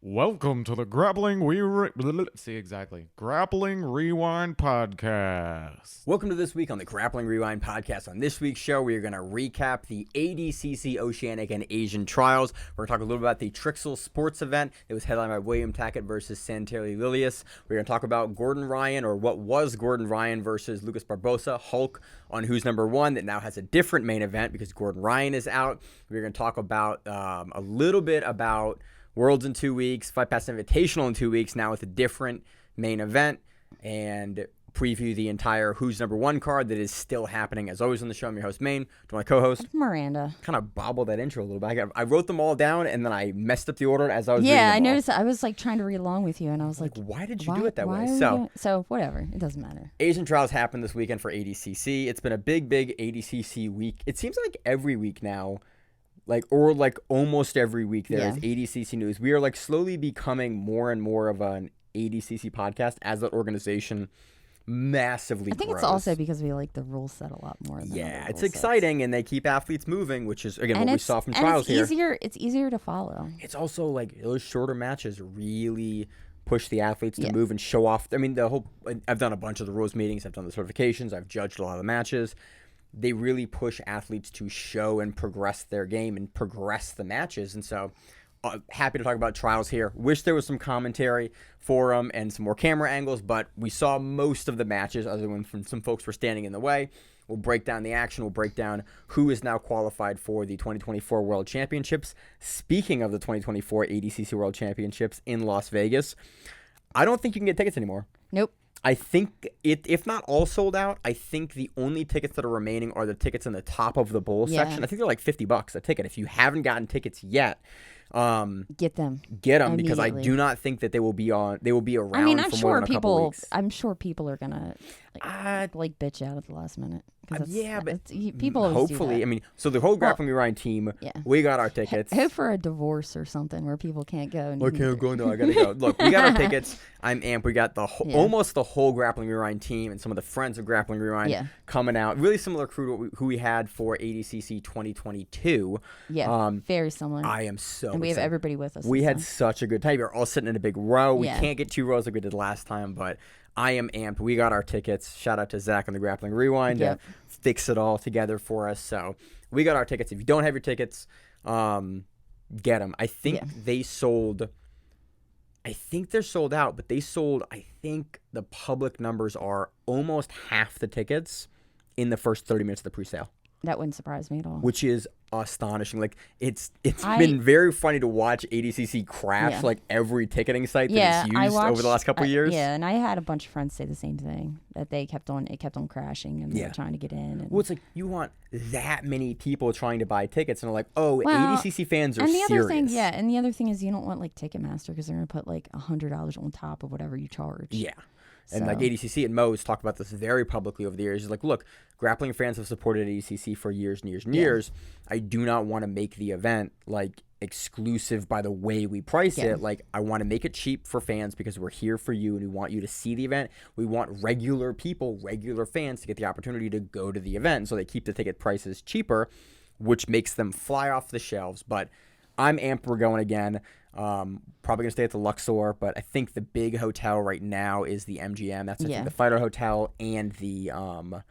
Welcome to the Grappling Grappling Rewind Podcast. Welcome to this week on the Grappling Rewind Podcast. On this week's show, we are going to recap the ADCC Oceanic and Asian Trials. We're going to talk a little about the Trixle Sports event. It was headlined by William Tackett versus Santeri Lilius. We're going to talk about Gordon Ryan, or what was Gordon Ryan versus Lucas Barbosa, Hulk, on Who's Number One, that now has a different main event because Gordon Ryan is out. We're going to talk about a little bit about Worlds in 2 weeks, Fight Pass Invitational in 2 weeks, now with a different main event, and preview the entire Who's Number One card that is still happening. As always on the show, I'm your host, Maine. To my co-host, Miranda. Kind of bobbled that intro a little bit. I wrote them all down, and then I messed up the order as I was reading them I all. noticed. I was like trying to read along with you, and I was like, why did you do it that way? So whatever. It doesn't matter. Asian Trials happened this weekend for ADCC. It's been a big ADCC week. It seems like every week now, almost every week there is ADCC news. We are slowly becoming more and more of an ADCC podcast as that organization massively I think grows. It's also because we like the rule set a lot more. Yeah, it's exciting, and they keep athletes moving, which is, again, what we saw from Trials here. It's easier to follow. It's also those shorter matches really push the athletes to move and show off. I mean, I've done a bunch of the rules meetings. I've done the certifications. I've judged a lot of the matches. They really push athletes to show and progress their game and progress the matches. And so happy to talk about Trials here. Wish there was some commentary for them and some more camera angles, but we saw most of the matches other than when some folks were standing in the way. We'll break down the action. We'll break down who is now qualified for the 2024 World Championships. Speaking of the 2024 ADCC World Championships in Las Vegas, I don't think you can get tickets anymore. Nope. I think if not all sold out, I think the only tickets that are remaining are the tickets in the top of the bowl section. I think they're like $50 a ticket. If you haven't gotten tickets yet, get them because I do not think that they will be around. I mean, for more than a couple weeks. I'm sure people are gonna bitch out at the last minute. But people hopefully, I mean, so the whole Grappling Rewind team, we got our tickets. Hope for a divorce or something where people can't go. I can't go. No, I gotta go. Look, we got our tickets. I'm amped. We got almost the whole Grappling Rewind team and some of the friends of Grappling Rewind coming out. Really similar crew to who we had for ADCC 2022. Yeah, very similar. I am so And we have everybody with us. We had such a good time. We were all sitting in a big row. We can't get 2 rows like we did last time, but I am amped. We got our tickets. Shout out to Zach and the Grappling Rewind to fix it all together for us. So we got our tickets. If you don't have your tickets, get them. I think they sold. I think they're sold out, but they sold. I think the public numbers are almost half the tickets in the first 30 minutes of the pre-sale. That wouldn't surprise me at all. Which is astonishing. It's been very funny to watch ADCC crash every ticketing site that it's used over the last couple of years. Yeah, and I had a bunch of friends say the same thing, that it kept on crashing and they were trying to get in. And, well, it's like you want that many people trying to buy tickets, and they're like, ADCC fans are serious. And the other thing is you don't want Ticketmaster because they're going to put $100 on top of whatever you charge. Yeah. And ADCC and Mo's talked about this very publicly over the years. He's like, look, grappling fans have supported ADCC for years and years and years. I do not want to make the event exclusive by the way we price it. I want to make it cheap for fans because we're here for you and we want you to see the event. We want regular people, regular fans to get the opportunity to go to the event. So they keep the ticket prices cheaper, which makes them fly off the shelves. But I'm amped we're going again. Probably gonna stay at the Luxor, but I think the big hotel right now is the MGM. That's I think the Fighter Hotel and the I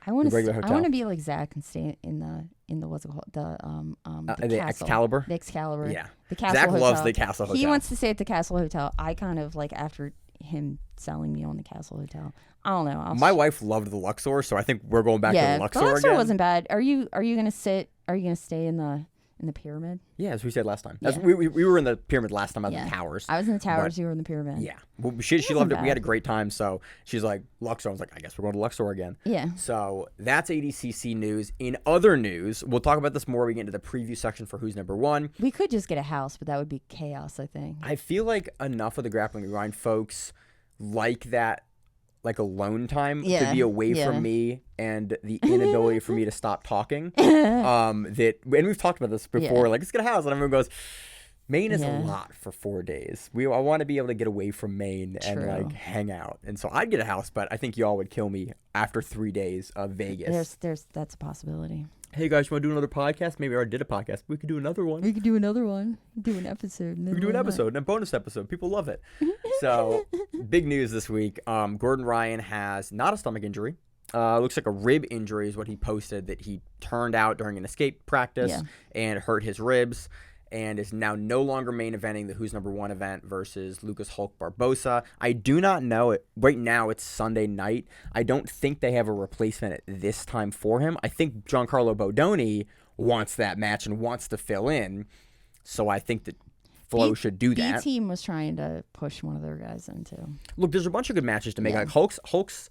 want to be like Zach and stay in the what's it called, the Excalibur. The Excalibur. Yeah. The Castle Zach Hotel. loves the Castle Hotel. He wants to stay at the Castle Hotel. I kind of after him selling me on the Castle Hotel. I don't know. My wife loved the Luxor, so I think we're going back to the Luxor again. The Luxor wasn't bad. Are you gonna stay in the pyramid? Yeah, as we said last time. We were in the pyramid last time. I was in the towers. I was in the towers. You were in the pyramid. Yeah. Well, she loved it. We had a great time. So she's like, Luxor. I was like, I guess we're going to Luxor again. Yeah. So that's ADCC news. In other news, we'll talk about this more when we get into the preview section for Who's Number One. We could just get a house, but that would be chaos, I think. I feel like enough of the Grappling Rewind folks like that, alone time to be away from me and the inability for me to stop talking. And we've talked about this before. Let's get a house, and everyone goes, Maine is a lot for 4 days. I want to be able to get away from Maine and hang out. And so I'd get a house, but I think y'all would kill me after 3 days of Vegas. That's a possibility. hey guys, you want to do another podcast? Maybe I already did a podcast. We could do another one. We could do another one. Do an episode. We could do an episode, and a bonus episode. People love it. So, big news this week. Gordon Ryan has not a stomach injury. Looks like a rib injury is what he posted, that he turned out during an escape practice and hurt his ribs, and is now no longer main eventing the Who's Number One event versus Lucas Hulk Barbosa. I do not know it. Right now, it's Sunday night. I don't think they have a replacement at this time for him. I think Giancarlo Bodoni wants that match and wants to fill in, so I think that Flo should do that. B-Team was trying to push one of their guys in, too. Look, there's a bunch of good matches to make. Like Hulk's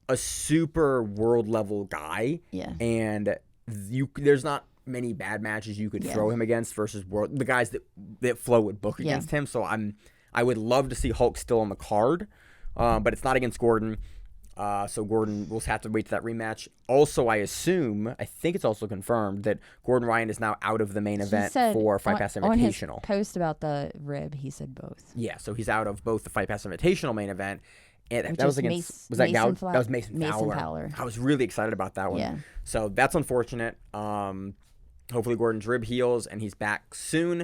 a super world-level guy, and there's not many bad matches you could throw him against versus the guys that Flo would book against him. So I would love to see Hulk still on the card, but it's not against Gordon. So Gordon will have to wait to that rematch. Also, I think it's also confirmed that Gordon Ryan is now out of the main event for Fight Pass Invitational. On his post about the rib, he said both. Yeah, so he's out of both the Fight Pass Invitational main event. And that was against Mason Fowler. I was really excited about that one. Yeah. So that's unfortunate. Hopefully Gordon's rib heals and he's back soon.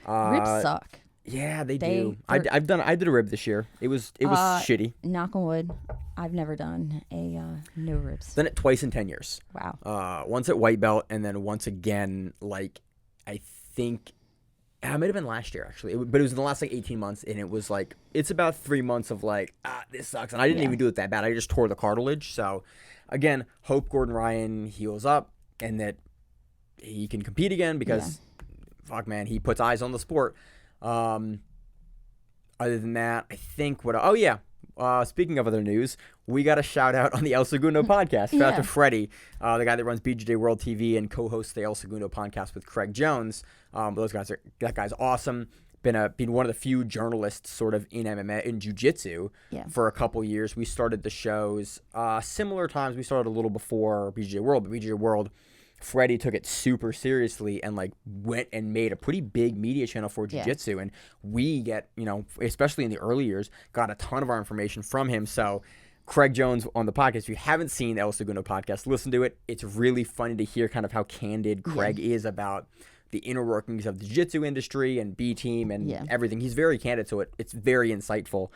Ribs suck. Yeah, they do. I did a rib this year. It was shitty. Knock on wood. I've never done a no ribs. Done it twice in 10 years. Wow. Once at white belt and then once again, like, I think it might have been last year, actually. But it was in the last, 18 months, and it was, it's about 3 months of, this sucks. And I didn't even do it that bad. I just tore the cartilage. So, again, hope Gordon Ryan heals up and that he can compete again because, fuck, man, he puts eyes on the sport. Other than that, I think speaking of other news, we got a shout out on the El Segundo podcast. Shout out to Freddie, the guy that runs BJJ World TV and co-hosts the El Segundo podcast with Craig Jones. That guy's awesome. Been one of the few journalists sort of in MMA, in jiu-jitsu for a couple years. We started the shows similar times. We started a little before BJJ World, but BJJ World, Freddie took it super seriously and went and made a pretty big media channel for jiu-jitsu. And we get, especially in the early years, got a ton of our information from him. So Craig Jones on the podcast, if you haven't seen the El Segundo podcast, listen to it. It's really funny to hear kind of how candid Craig is about the inner workings of the jiu-jitsu industry and B-Team and everything. He's very candid, so it's very insightful.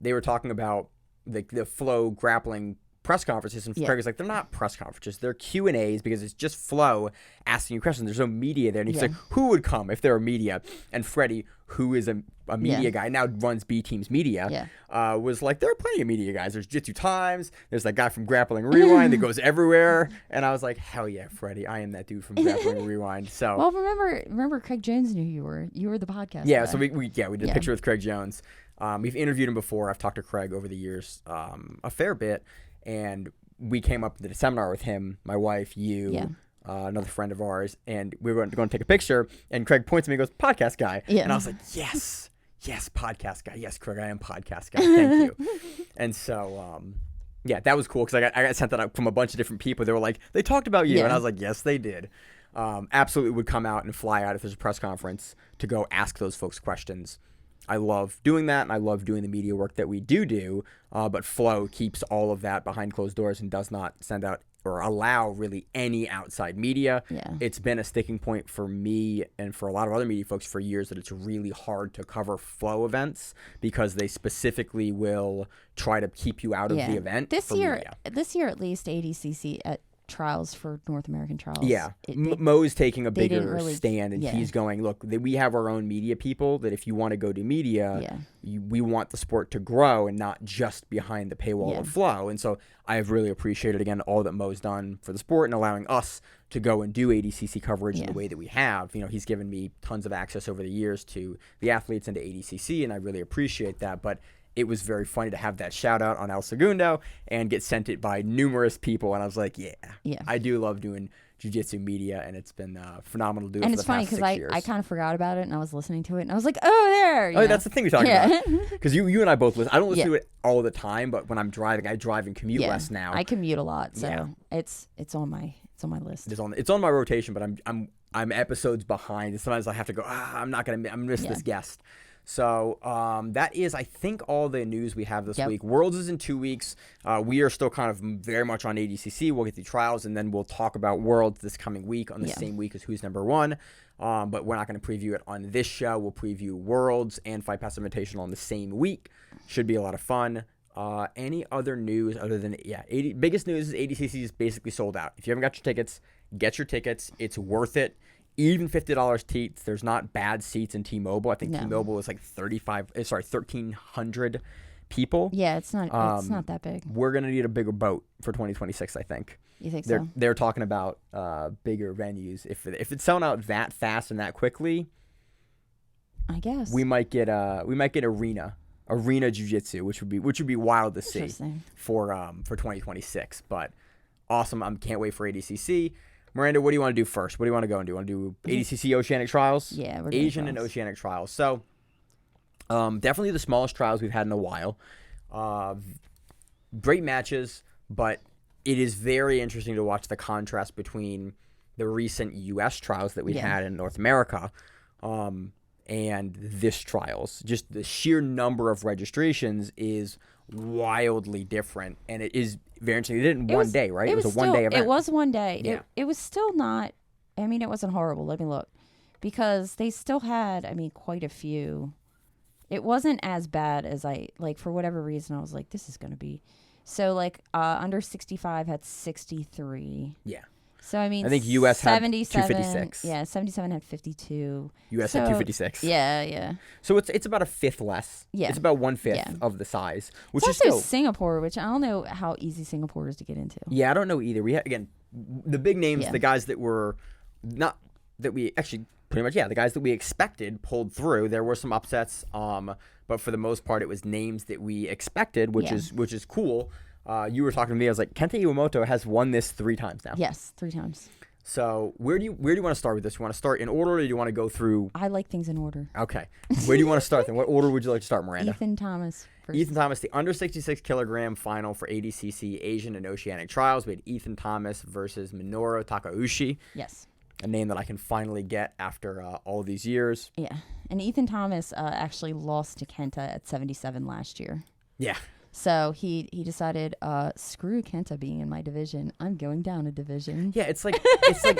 They were talking about the Flow grappling press conferences, and Craig was like, they're not press conferences, they're Q&As, because it's just Flo asking you questions. There's no media there. And he's like, who would come if there were media? And Freddie, who is a media guy, now runs B-Team's media, was like, there are plenty of media guys. There's Jitsu Times, there's that guy from Grappling Rewind that goes everywhere. And I was like, hell yeah, Freddie, I am that dude from Grappling Rewind. So well, remember Craig Jones knew you were the podcast guy. So we did a picture with Craig Jones. We've interviewed him before. I've talked to Craig over the years a fair bit. And we came up to the seminar with him, my wife, another friend of ours, and we were going to take a picture. And Craig points at me and goes, podcast guy. And I was like, yes, podcast guy. Yes, Craig, I am podcast guy. Thank you. And so, that was cool because I got sent that out from a bunch of different people. They were like, they talked about you. And I was like, yes, they did. Absolutely would come out and fly out if there's a press conference to go ask those folks questions. I love doing that, and I love doing the media work that we do, but Flo keeps all of that behind closed doors and does not send out or allow really any outside media. It's been a sticking point for me and for a lot of other media folks for years that it's really hard to cover Flo events because they specifically will try to keep you out of the event. This year at least, ADCC at Trials for North American Trials. Mo's taking a bigger stand, and he's going, look, we have our own media people that if you want to go to media, we want the sport to grow and not just behind the paywall of Flow. And so I've really appreciated, again, all that Mo's done for the sport and allowing us to go and do ADCC coverage in the way that we have. He's given me tons of access over the years to the athletes and to ADCC, and I really appreciate that. But it was very funny to have that shout out on El Segundo and get sent it by numerous people. And I was like, I do love doing jiu-jitsu media, and it's been phenomenal to do it for the past 6 years. And it's funny because I kind of forgot about it, and I was listening to it, and I was like, oh, there. That's the thing we talked about. Because you and I both listen. I don't listen to it all the time, but when I'm driving, I drive and commute less now. I commute a lot, so it's on my list. It's on my rotation, but I'm episodes behind, and sometimes I have to go, I'm gonna miss this guest. So that is, I think, all the news we have this week. Worlds is in 2 weeks. We are still kind of very much on ADCC. We'll get the trials, and then we'll talk about Worlds this coming week on the same week as Who's Number One. But we're not going to preview it on this show. We'll preview Worlds and Fight Pass Invitational on the same week. Should be a lot of fun. Any other news other than, biggest news is ADCC is basically sold out. If you haven't got your tickets, get your tickets. It's worth it. Even $50 seats. There's not bad seats in T-Mobile. I think T-Mobile is like 1,300 people. Yeah, it's not that big. We're going to need a bigger boat for 2026, I think. You think so? They're talking about bigger venues. If it's selling out that fast and that quickly, I guess we might get arena jiu-jitsu, which would be wild to see for 2026. But awesome. I can't wait for ADCC. Miranda, what do you want to do first? What do you want to go and do? You want to do ADCC Oceanic Trials? Yeah, we're doing Asian and Oceanic Trials. So definitely the smallest trials we've had in a while. Great matches, but it is very interesting to watch the contrast between the recent U.S. trials that we had in North America and this trials. Just the sheer number of registrations is wildly different, and it is very interesting. They did it in one day, right? It was a one-day event. It was one day. Yeah. It was still not, I mean, it wasn't horrible. Let me look. Because they still had, I mean, quite a few. It wasn't as bad as for whatever reason, I was like, this is going to be. So, under 65 had 63. Yeah. So, I mean, I think U.S. had 256. Yeah, 77 had 52. U.S. had 256. Yeah. So it's about a fifth less. Yeah. It's about 1/5 of the size. Which it's is also still Singapore, which I don't know how easy Singapore is to get into. Yeah, I don't know either. We had, again, the big names, the guys that were not that we actually pretty much the guys that we expected pulled through. There were some upsets, but for the most part, it was names that we expected, which is cool. You were talking to me. I was like, Kenta Iwamoto has won this 3 times now. Yes, 3 times. So where do you want to start with this? You want to start in order, or do you want to go through? I like things in order. Okay. Where do you want to start then? What order would you like to start, Miranda? Ethan Thomas first. Ethan Thomas, the under 66 kilogram final for ADCC Asian and Oceanic Trials. We had Ethan Thomas versus Minoru Takeuchi. Yes. A name that I can finally get after all these years. Yeah. And Ethan Thomas actually lost to Kenta at 77 last year. Yeah. So he decided, screw Kenta being in my division. I'm going down a division. Yeah, it's like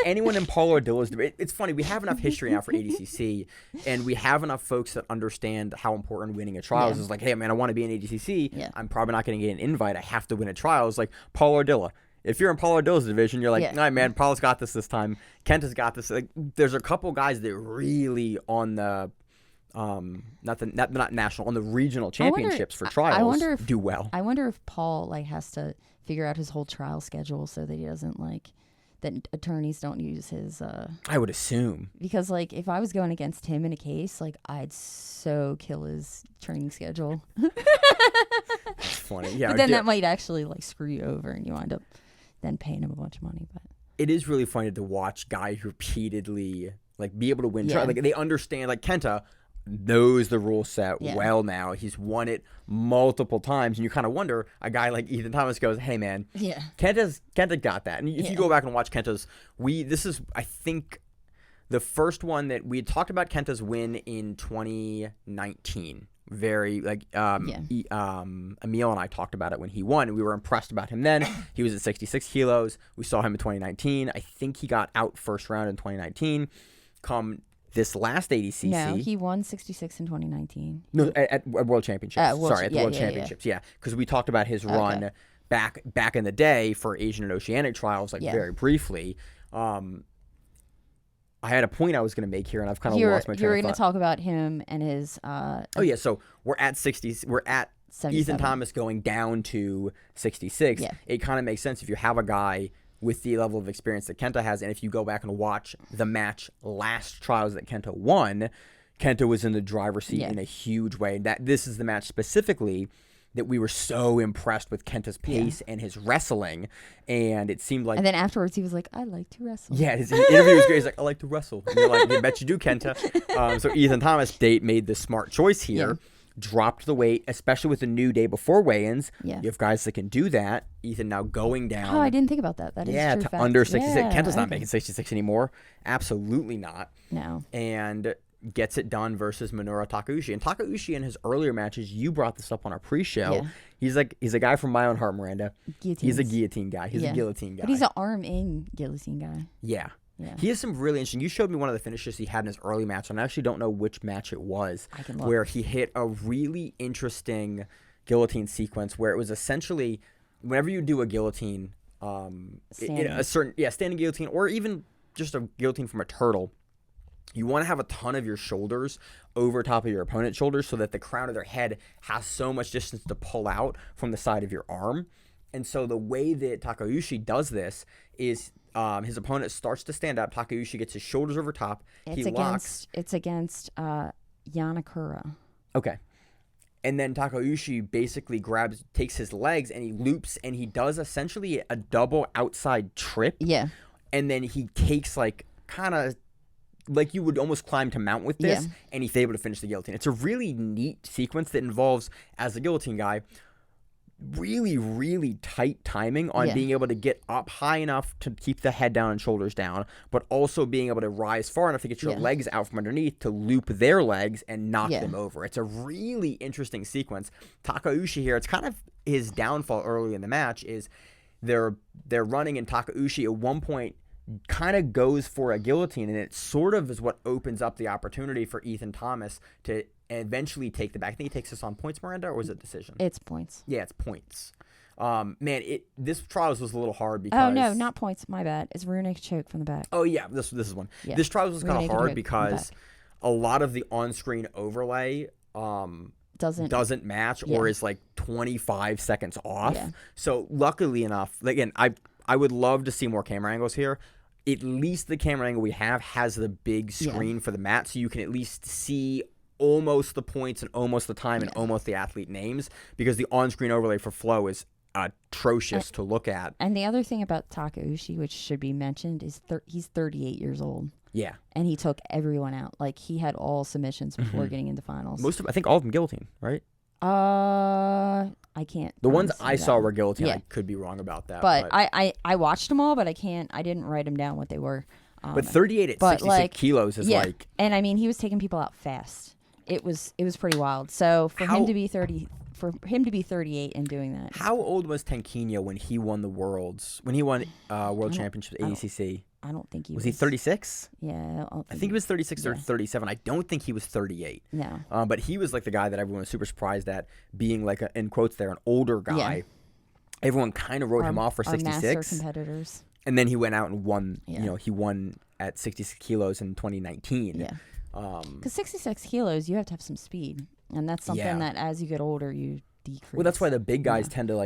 anyone in Paulo Ardilla's division. It's funny. We have enough history now for ADCC, and we have enough folks that understand how important winning a trials is. Like, hey, man, I want to be in ADCC. Yeah. I'm probably not going to get an invite. I have to win a trials. Like Paulo Ardilla. If you're in Paulo Ardilla's division, you're like, all right, man, Paulo's got this time. Kenta's got this. Like, there's a couple guys that really on the not national, on the regional championships for trials do well. I wonder if Paul has to figure out his whole trial schedule so that he doesn't that attorneys don't use his I would assume, because if I was going against him in a case, I'd so kill his training schedule. That's funny. Yeah, but then that might actually screw you over and you wind up then paying him a bunch of money. But it is really funny to watch guys repeatedly be able to win trials. They understand, Kenta knows the rule set well now. He's won it multiple times, and you kind of wonder, a guy like Ethan Thomas goes, hey man, Kenta got that. And if you go back and watch Kenta's, this is I think the first one that we had talked about Kenta's win in 2019. Very Emil and I talked about it when he won, and we were impressed about him then. He was at 66 kilos. We saw him in 2019. I think he got out first round in 2019. Come this last ADCC. No, he won 66 in 2019. No, at World Championships. At the World Championships. Yeah, because we talked about his run back in the day for Asian and Oceanic Trials, very briefly. I had a point I was going to make here, and I've kind of lost my train of thought. You were going to talk about him and his. So we're at 60. We're at 77. Ethan Thomas going down to 66. Yeah. It kind of makes sense if you have a guy with the level of experience that Kenta has, and if you go back and watch the match last trials that Kenta won, Kenta was in the driver's seat in a huge way. This is the match specifically that we were so impressed with Kenta's pace and his wrestling, and it seemed like. And then afterwards, he was like, "I like to wrestle." Yeah, his interview was great. He's like, "I like to wrestle." And you're like, "I bet you do, Kenta." So Ethan Thomas made the smart choice here. Dropped the weight, especially with the new day before weigh-ins. Yeah. You have guys that can do that. Ethan now going down. Oh, I didn't think about that. That is true fact. Under 66. Kenta's not making 66 anymore. Absolutely not. No. And gets it done versus Minoru Takeuchi. And Takeuchi in his earlier matches, you brought this up on our pre-show. Yeah. He's a guy from my own heart, Miranda. Guillotines. He's a guillotine guy. He's a guillotine guy. But he's an arm-in guillotine guy. Yeah. Yeah. He has some really interesting. You showed me one of the finishes he had in his early match, and I actually don't know which match it was, I can look. where he hit a really interesting guillotine sequence where it was essentially whenever you do a guillotine, standing guillotine, or even just a guillotine from a turtle, you want to have a ton of your shoulders over top of your opponent's shoulders so that the crown of their head has so much distance to pull out from the side of your arm. And so the way that Takeuchi does this is his opponent starts to stand up. Takeuchi gets his shoulders over top. He locks. It's against Yanakura. Okay. And then Takeuchi basically takes his legs and he loops and he does essentially a double outside trip. Yeah. And then he takes kind of like you would almost climb to mount with this, and he's able to finish the guillotine. It's a really neat sequence that involves, as a guillotine guy, really, really tight timing on being able to get up high enough to keep the head down and shoulders down, but also being able to rise far enough to get your legs out from underneath to loop their legs and knock them over. It's a really interesting sequence. Takeuchi here, it's kind of his downfall early in the match is they're running, and Takeuchi at one point kind of goes for a guillotine, and it sort of is what opens up the opportunity for Ethan Thomas to eventually take the back. I think he takes this on points, Miranda, or was it decision? It's points. Yeah, it's points. This trials was a little hard because... Oh, no, not points. My bad. It's runic choke from the back. Oh, yeah, this is one. Yeah. This trials was kind of hard because back. a lot of the on-screen overlay doesn't match or is 25 seconds off. Yeah. So luckily enough, again, I would love to see more camera angles here. At least the camera angle we have has the big screen for the mat, so you can at least see almost the points and almost the time and almost the athlete names, because the on-screen overlay for Flow is atrocious to look at. And the other thing about Takeuchi, which should be mentioned, is he's 38 years old. Yeah. And he took everyone out. He had all submissions before getting into finals. I think all of them guillotine, right? I can't. The ones I saw were guillotine. I could be wrong about that. But I watched them all, but I didn't write them down what they were. But 38 at 66 kilos is and I mean, he was taking people out fast. It was pretty wild. So for him to be 38 and doing that. How old was Tenkinyo when he won world championships at ADCC? I don't think he was. Was he 36? Yeah. I think he was 36 or 37. I don't think he was 38. No. But he was the guy that everyone was super surprised at being in quotes there, an older guy. Yeah. Everyone kind of wrote him off for 66. Master competitors. And then he went out and won. Yeah. He won at 66 kilos in 2019. Yeah. Because 66 kilos, you have to have some speed, and that's something that as you get older, you decrease. Well, that's why the big guys tend to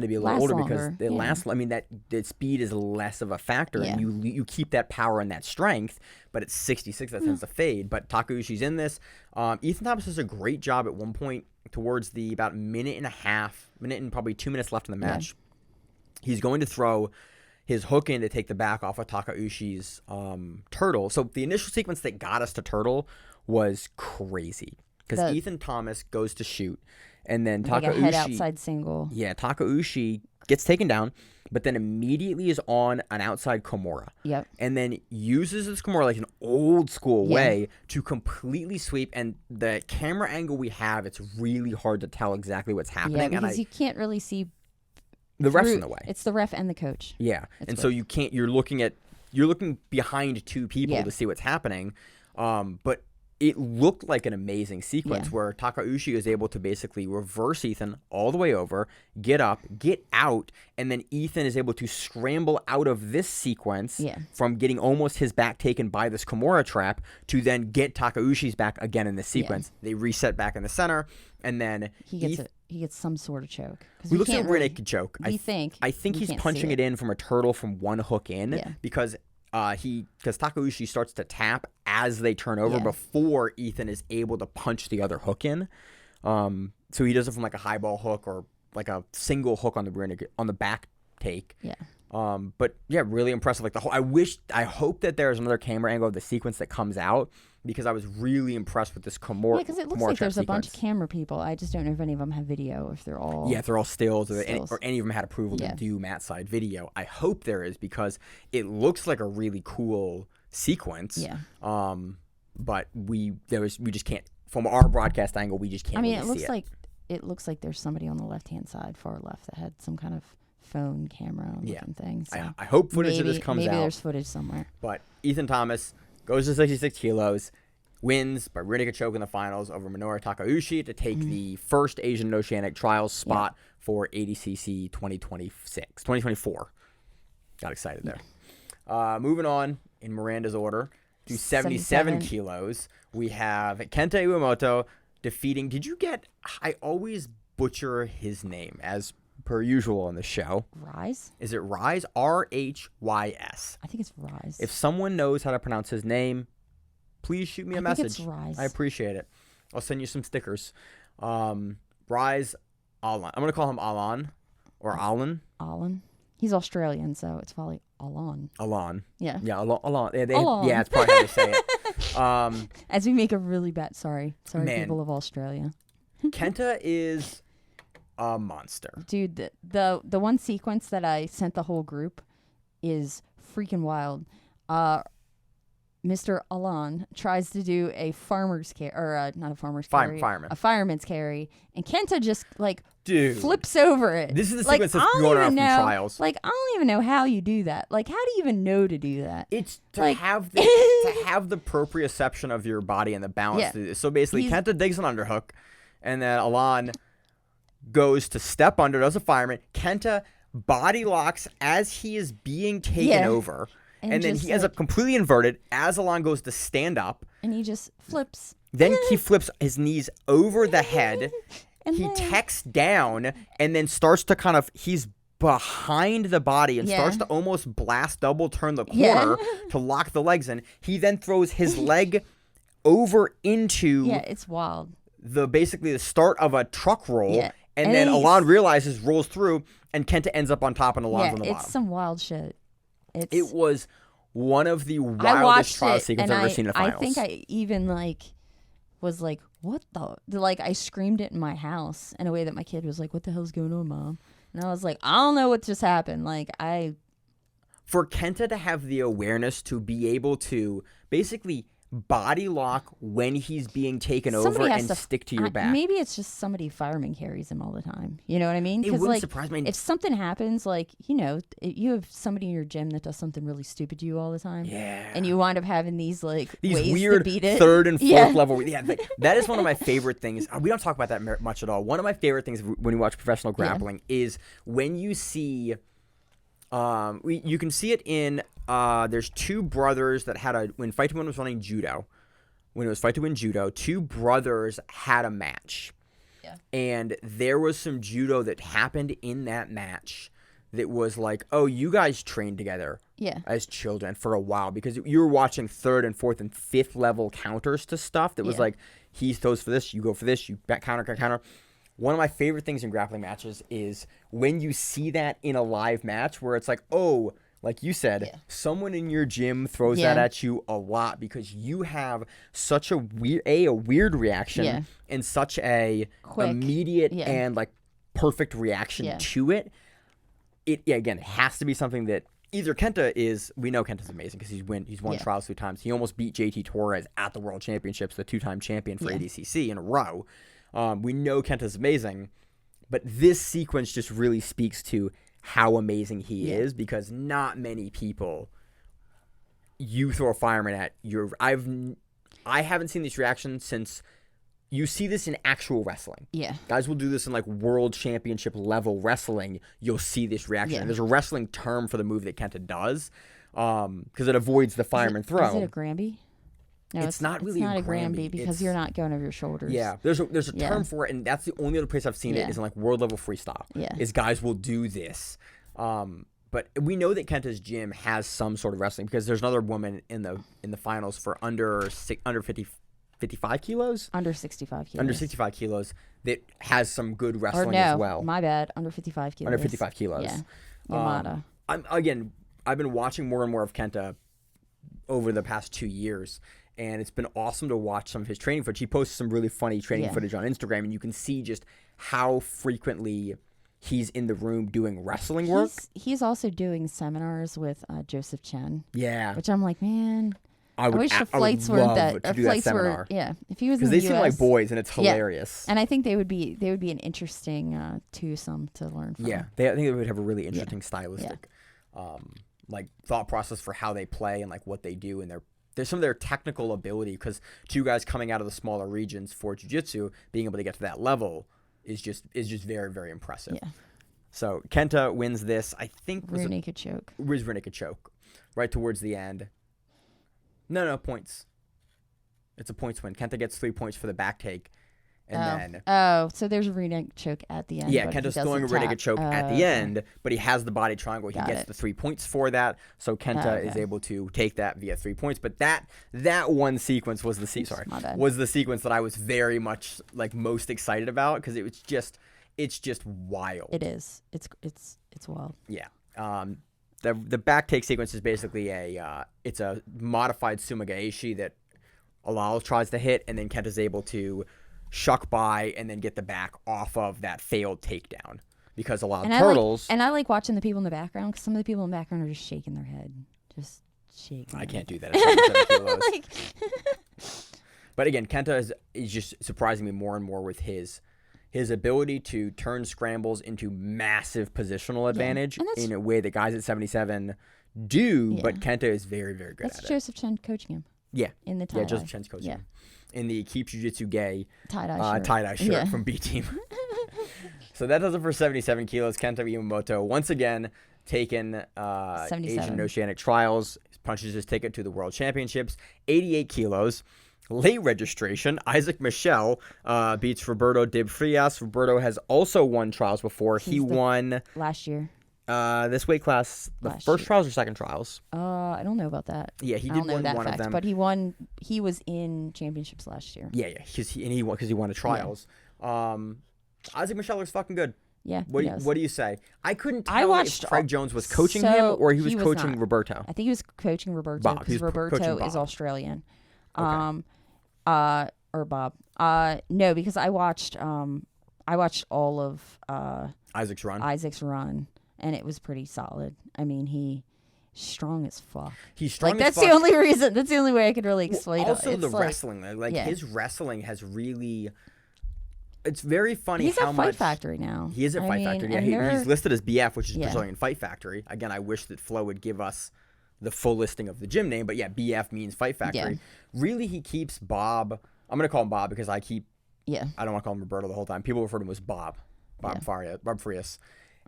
be a little older because they last. I mean, the speed is less of a factor, and you keep that power and that strength. But at 66, that tends to fade. But Takeuchi's in this. Ethan Thomas does a great job at one point towards the about minute and probably 2 minutes left in the match. Yeah. He's going to throw his hook in to take the back off of Takeuchi's turtle. So the initial sequence that got us to turtle was crazy because Ethan Thomas goes to shoot, and then Takeuchi, a head outside single. Yeah, Takeuchi gets taken down, but then immediately is on an outside Kimura. Yep. And then uses this Kimura like an old school way to completely sweep. And the camera angle we have, it's really hard to tell exactly what's happening. Yeah, because you can't really see. The ref's in the way. It's the ref and the coach. Yeah. So you can't. You're looking behind two people to see what's happening. But it looked like an amazing sequence where Takeuchi is able to basically reverse Ethan all the way over, get up, get out, and then Ethan is able to scramble out of this sequence from getting almost his back taken by this Kimura trap to then get Takeuchi's back again in this sequence. They reset back in the center, and then he gets some sort of choke. We look at a naked choke. I think he's punching it in from a turtle from one hook in because Takeuchi starts to tap as they turn over before Ethan is able to punch the other hook in. So he does it from a high ball hook or a single hook on the back take. Yeah. But yeah, really impressive. I hope that there's another camera angle of the sequence that comes out because I was really impressed with this Kimura. Yeah, because it looks like there's a bunch of camera people. I just don't know if any of them have video, if they're all... Yeah, if they're all stills. Or any of them had approval to do mat side video. I hope there is because it looks like a really cool sequence. Yeah. but we just can't, from our broadcast angle, we just can't. I mean, really it looks like there's somebody on the left-hand side, far left, that had some kind of phone camera looking thing. So I hope footage of this comes out. Maybe there's footage somewhere. But Ethan Thomas goes to 66 kilos, wins by rear naked choke in the finals over Minoru Takeuchi to take the first Asian and Oceanic Trials spot for ADCC 2024. Got excited there. Moving on in Miranda's order to 77 kilos, we have Kenta Iwamoto defeating. Did you get? I always butcher his name as per usual on the show. Rhys? Is it Rhys? Rhys. I think it's Rhys. If someone knows how to pronounce his name, please shoot me a message. It's Rhys. I appreciate it. I'll send you some stickers. Rhys Allan. I'm going to call him Allan or Allan. Allan. He's Australian, so it's probably Allan. Allan. Yeah. Yeah, Allan. Allan. Yeah, it's probably how they say it. As we make a really bad, sorry, Man. people of Australia. Kenta is a monster. Dude, the one sequence that I sent the whole group is freaking wild. Mr. Allan tries to do a farmer's carry, or not a farmer's carry, Fireman. a fireman's carry, and Kenta just Dude. flips over it. This is the Like, sequence that's I don't going around even from know- trials. Like, I don't even know how you do that. Like, how do you even know to do that? It's to Like- have the proprioception of your body and the balance. Yeah. To this. So basically, He's- Kenta digs an underhook, and then Allan goes to step under, does a fireman. Kenta body locks as he is being taken over, and then just, he ends up completely inverted as Allan goes to stand up. And he just flips. Then he flips his knees over the head. And He then- techs down and then starts to he's behind the body and starts to almost blast double turn the corner to lock the legs in. He then throws his leg over into Yeah, it's wild. basically the start of a truck roll. Yeah. And And then then he's- Allan realizes, rolls through, and Kenta ends up on top and Allan's on the it's bottom. some wild shit. It was one of the I wildest watched trial it, sequences and I've ever seen in the I finals. think I even was like, what the? Like, I screamed it in my house in a way that my kid was like, what the hell's going on, Mom? And I was like, I don't know what just happened. Like, For Kenta to have the awareness to be able to basically body lock when he's being taken over somebody has and to stick to your back. Maybe it's just somebody fireman carries him all the time. You know what I mean? It wouldn't surprise me. If something happens, you have somebody in your gym that does something really stupid to you all the time. Yeah. And you wind up having these ways weird to beat it. third and fourth Yeah. level. Yeah, that is one of my favorite things. We don't talk about that much at all. One of my favorite things when you watch professional grappling is when you see, you can see it in, there's two brothers that when Fight to Win was running judo. When it was Fight to Win judo, two brothers had a match. Yeah. And there was some judo that happened in that match that was like, oh, you guys trained together as children for a while, because you were watching third and fourth and fifth level counters to stuff that was like, he throws for this, you go for this, you back counter. One of my favorite things in grappling matches is when you see that in a live match where it's like, oh, like you said, someone in your gym throws that at you a lot because you have such a weird reaction and such a Quick. immediate and like perfect reaction to it. It again has to be something that either we know Kenta's amazing because he's won trials 2 times. He almost beat JT Torres at the World Championships, the 2-time champion for ADCC in a row. We know Kenta's amazing, but this sequence just really speaks to how amazing he is, because not many people you throw a fireman at I haven't seen this reaction since you see this in actual wrestling. Yeah. Guys will do this in like world championship level wrestling. You'll see this reaction. Yeah. And there's a wrestling term for the move that Kenta does, because it avoids the fireman throw. Is it a Granby? No, it's not really not a a Granby Granby. because you're not going over your shoulders. Yeah, there's a term for it, and that's the only other place I've seen it is in like world level freestyle. Yeah, is guys will do this, but we know that Kenta's gym has some sort of wrestling because there's another woman in the finals for under 55 kilos, under 65 kilos, under 65 kilos that has some good wrestling as well. My bad, under 55 kilos. Under 55 kilos. Yeah, Yamada. I've been watching more and more of Kenta over the past 2 years. And it's been awesome to watch some of his training footage. He posts some really funny training footage on Instagram, and you can see just how frequently he's in the room doing wrestling work. He's also doing seminars with Joseph Chen. Yeah. Which I'm like, man, I wish the flights weren't that. To do that seminar. If he was in the Because they US, seem like boys, and it's hilarious. And I think they would be an interesting twosome to learn from. Yeah, I think they would have a really interesting stylistic, like thought process for how they play and like what they do, and there's some of their technical ability. Because two guys coming out of the smaller regions for jiu-jitsu, being able to get to that level is just very, very impressive. Yeah. So Kenta wins this. I think rear naked choke. Rear naked choke, right towards the end. No points. It's a points win. Kenta gets 3 points for the back take. And then so there's a rear naked choke at the end. Yeah, Kenta's throwing a rear naked choke at the end, but he has the body triangle. He gets the 3 points for that. So Kenta is able to take that via 3 points. But that one sequence was the sequence that I was very much like most excited about, because it's just wild. It is. It's wild. Yeah. The back take sequence is basically it's a modified Sumagaeshi that Alal tries to hit, and then Kenta's able to shuck by and then get the back off of that failed takedown, because a lot of turtles. I like watching the people in the background, because some of the people in the background are just shaking their head, just shaking. I can't do that at 77 kilos. But again, Kenta is just surprising me more and more with his ability to turn scrambles into massive positional advantage in a way that guys at 77 do, but Kenta is very, very good at it. That's Joseph Chen coaching him. Yeah. In the tie-dye. Yeah, Joseph Chen's coaching him. In the Keep Jiu-Jitsu Gay tie-dye shirt from B-Team. So that does it for 77 kilos. Kenta Iwamoto, once again, taken Asian and Oceanic Trials, punches his ticket to the World Championships. 88 kilos. Late registration, Izaak Michell beats Roberto Dib Frias. Roberto has also won trials before. He won last year. This weight class, the first trials or second trials? I don't know about that. Yeah, he did win one of them. But he won. He was in championships last year. Yeah, because he won the trials. Izaak Michell is fucking good. Yeah. What do you say? I couldn't tell if Craig Jones was coaching him or he was coaching Roberto. I think he was coaching Roberto, because Roberto is Australian. Okay. Or Bob. No, because I watched all of Isaac's run, and it was pretty solid. I mean, he's strong as fuck. He's strong as fuck. That's the only reason. That's the only way I could really explain it. Also, the wrestling. His wrestling has really... It's very funny he's how at much... Fight Factory now. He is at Fight Factory. Yeah, he's listed as BF, which is Brazilian Fight Factory. Again, I wish that Flo would give us the full listing of the gym name, but yeah, BF means Fight Factory. Yeah. Really, he keeps Bob... I'm going to call him Bob because I don't want to call him Roberto the whole time. People refer to him as Bob Frias.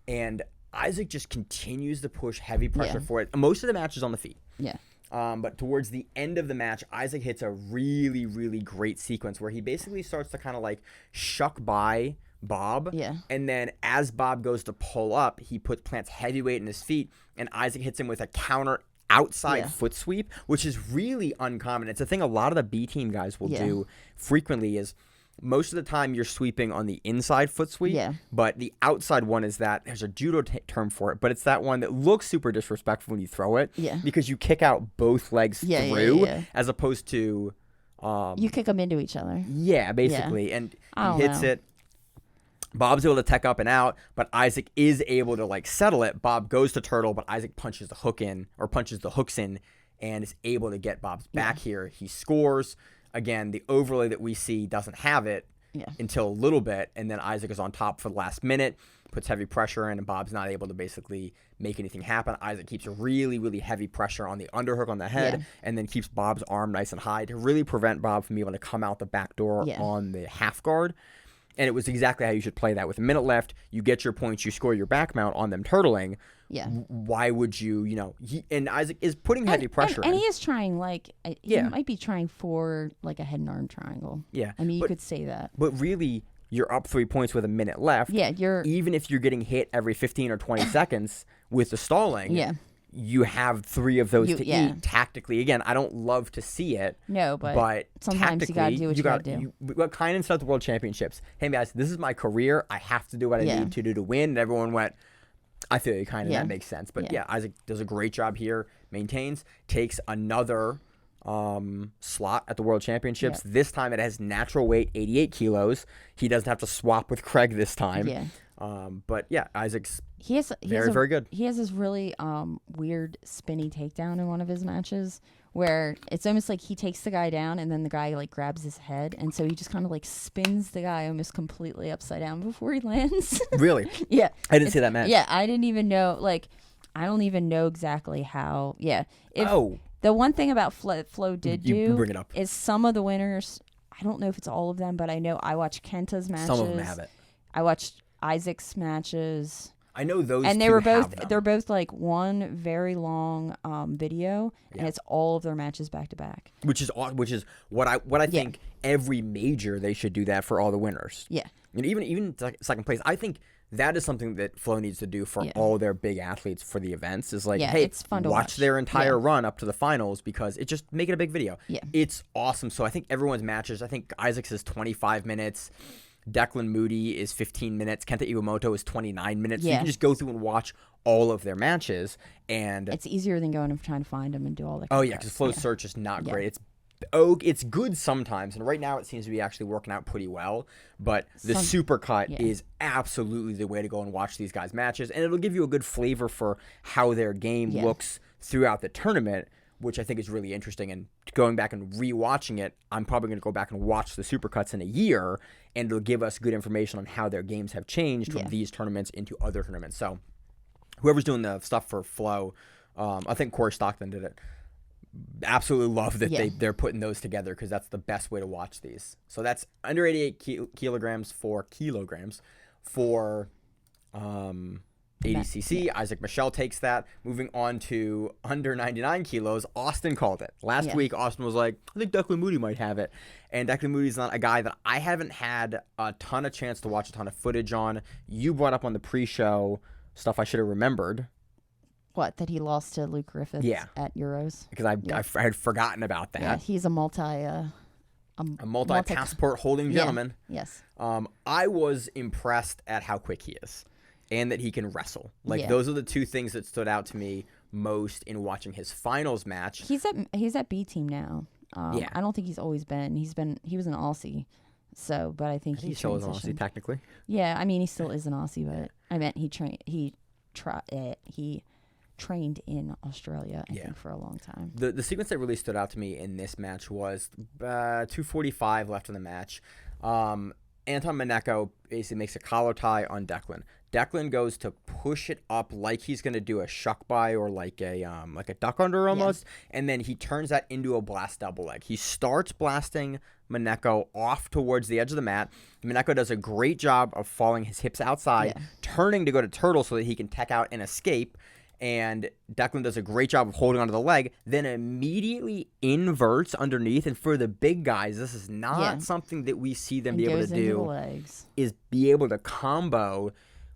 And Izaak just continues to push heavy pressure for it. Most of the match is on the feet. Yeah. But towards the end of the match, Izaak hits a really, really great sequence where he basically starts to kind of like shuck by Bob. Yeah. And then as Bob goes to pull up, he plants heavy weight in his feet, and Izaak hits him with a counter outside foot sweep, which is really uncommon. It's a thing a lot of the B team guys will do frequently. Is most of the time you're sweeping on the inside foot sweep, but the outside one is that there's a judo term for it, but it's that one that looks super disrespectful when you throw it, because you kick out both legs through, as opposed to you kick them into each other. Yeah, basically, and he hits it. Bob's able to tech up and out, but Izaak is able to like settle it. Bob goes to turtle, but Izaak punches the hooks in, and is able to get Bob's back here. He scores. Again, the overlay that we see doesn't have it until a little bit, and then Izaak is on top for the last minute, puts heavy pressure in, and Bob's not able to basically make anything happen. Izaak keeps a really, really heavy pressure on the underhook on the head, and then keeps Bob's arm nice and high to really prevent Bob from being able to come out the back door on the half guard. And it was exactly how you should play that. With a minute left, you get your points, you score your back mount on them turtling. Yeah. Why would you, and Izaak is putting heavy pressure and he is trying, he might be trying for, a head and arm triangle. Yeah. I mean, you could say that. But really, you're up 3 points with a minute left. Yeah, even if you're getting hit every 15 or 20 seconds with the stalling. Yeah. You have 3 of those to eat tactically. Again, I don't love to see it. No, but sometimes you got to do what you got to do. We got kind of at the World Championships. Hey, guys, this is my career. I have to do what I need to do to win. And everyone went, I feel you kind of. That makes sense. But Izaak does a great job here, maintains, takes another slot at the World Championships. Yeah. This time it has natural weight, 88 kilos. He doesn't have to swap with Craig this time. Yeah. But Izaak's very good. He has this really weird spinny takedown in one of his matches where it's almost like he takes the guy down and then the guy like grabs his head, and so he just kind of like spins the guy almost completely upside down before he lands. Really? Yeah. I didn't see that match. Yeah, I didn't even know. Like, I don't even know exactly how. Yeah. The one thing about Flo did You do bring it up. is some of the winners. I don't know if it's all of them, but I know I watched Kenta's matches. Some of them have it. I watched Isaac's matches. I know those And they two were have both them. they're both like one very long video, and it's all of their matches back to back. Which is what I think every major they should do that for all the winners. Yeah. And even second place, I think that is something that Flo needs to do for all their big athletes for the events. Is like, hey, it's fun to watch watch their entire run up to the finals, because it just make it a big video. Yeah. It's awesome. So I think everyone's matches. I think Isaac's is 25 minutes. Declan Moody is 15 minutes. Kenta Iwamoto is 29 minutes. So you can just go through and watch all of their matches. And It's easier than going and trying to find them and do all that. oh yeah, because Flo's search is not great. It's good sometimes, and right now it seems to be actually working out pretty well. But the supercut is absolutely the way to go and watch these guys' matches, and it'll give you a good flavor for how their game looks throughout the tournament, which I think is really interesting. And going back and rewatching it, I'm probably going to go back and watch the supercuts in a year, and it'll give us good information on how their games have changed from these tournaments into other tournaments. So whoever's doing the stuff for Flo, I think Corey Stockton did it. Absolutely love that they're putting those together, because that's the best way to watch these. So that's under 88 kilograms for ADCC. Izaak Michell takes that. Moving on to under 99 kilos, Austin called it. Last week, Austin was like, I think Declan Moody might have it. And Declan Moody's not a guy that I haven't had a ton of chance to watch a ton of footage on. You brought up on the pre-show stuff I should have remembered. What, that he lost to Luke Griffiths at Euros? Because I had forgotten about that. Yeah, he's a multi-passport holding gentleman. Yes. I was impressed at how quick he is, and that he can wrestle. Those are the two things that stood out to me most in watching his finals match. He's at B team now. I don't think he's always been. He was an Aussie. So, but I think he still is an Aussie technically. Yeah, I mean he still is an Aussie, but I meant he trained in Australia, I think, for a long time. The sequence that really stood out to me in this match was 2:45 left in the match. Anton Minenko basically makes a collar tie on Declan. Declan goes to push it up like he's going to do a shuck by or like a duck under almost, and then he turns that into a blast double leg. He starts blasting Minenko off towards the edge of the mat. Minenko does a great job of falling his hips outside, turning to go to turtle so that he can tech out and escape. And Declan does a great job of holding onto the leg, then immediately inverts underneath. And for the big guys, this is not something that we see them be able to do, is be able to combo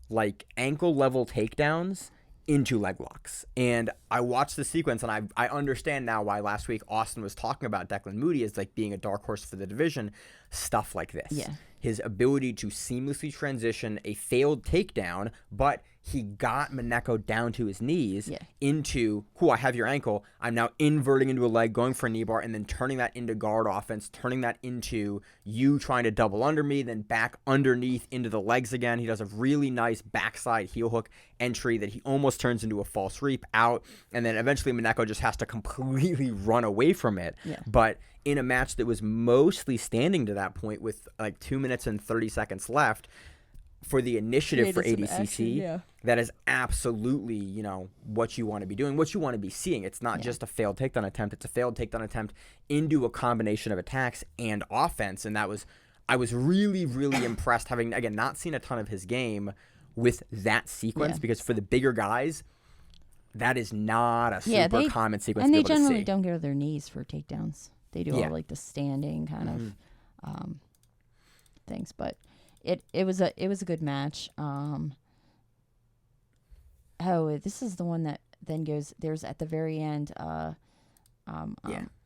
like ankle level takedowns into leg locks. And I watched the sequence, and I understand now why last week Austin was talking about Declan Moody as like being a dark horse for the division. Stuff like this. Yeah. His ability to seamlessly transition a failed takedown, but he got Minenko down to his knees into, cool, I have your ankle. I'm now inverting into a leg, going for a knee bar, and then turning that into guard offense, turning that into you trying to double under me, then back underneath into the legs again. He does a really nice backside heel hook entry that he almost turns into a false reap out, and then eventually Minenko just has to completely run away from it. Yeah. But in a match that was mostly standing to that point with like 2 minutes and 30 seconds left, for the initiative for ADCC, that is absolutely, what you want to be doing, what you want to be seeing. It's not just a failed takedown attempt. It's a failed takedown attempt into a combination of attacks and offense. And I was really, really impressed, having, again, not seen a ton of his game with that sequence, because for the bigger guys, that is not a super common sequence. And they generally don't go to their knees for takedowns. They do all like the standing kind of things, but it was a good match. This is the one that then goes. There's at the very end.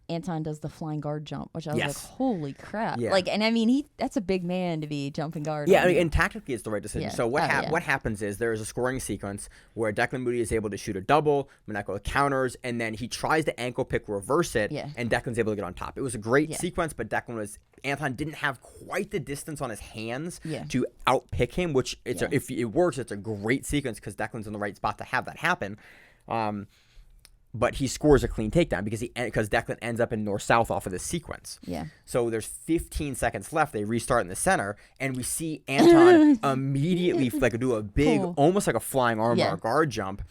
Anton does the flying guard jump, which I was like, holy crap! Yeah. Like, and I mean, that's a big man to be jumping guard. Yeah, and tactically, it's the right decision. Yeah. So what happens is there is a scoring sequence where Declan Moody is able to shoot a double, Minenko counters, and then he tries to ankle pick, reverse it, and Declan's able to get on top. It was a great sequence, but Anton didn't have quite the distance on his hands to outpick him, which if it works, it's a great sequence because Declan's in the right spot to have that happen. but he scores a clean takedown because Declan ends up in north-south off of this sequence. Yeah. So there's 15 seconds left. They restart in the center, and we see Anton immediately do a big, almost like a flying armbar guard jump.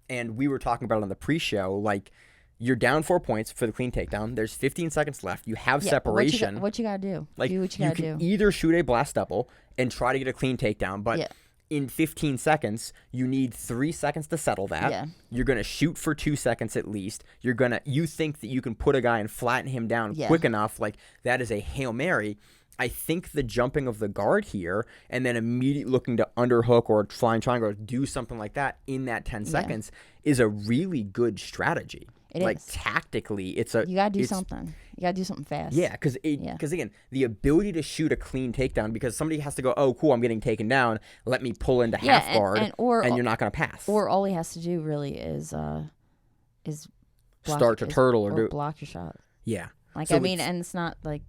And we were talking about it on the pre-show, like, you're down 4 points for the clean takedown. There's 15 seconds left. You have separation. What you got to do? Like, do what you got to do. You can either shoot a blast double and try to get a clean takedown, but in 15 seconds, you need 3 seconds to settle that. Yeah. You're going to shoot for 2 seconds at least. You think that you can put a guy and flatten him down quick enough. Like, that is a Hail Mary. I think the jumping of the guard here and then immediately looking to underhook or flying triangle or do something like that in that 10 seconds is a really good strategy. It like is. Tactically, you gotta do something. You gotta do something fast. Yeah, because again, the ability to shoot a clean takedown because somebody has to go, oh, cool, I'm getting taken down. Let me pull into half guard, and you're not gonna pass. Or all he has to do really is start to turtle or block your shot. Yeah, like so and it's not like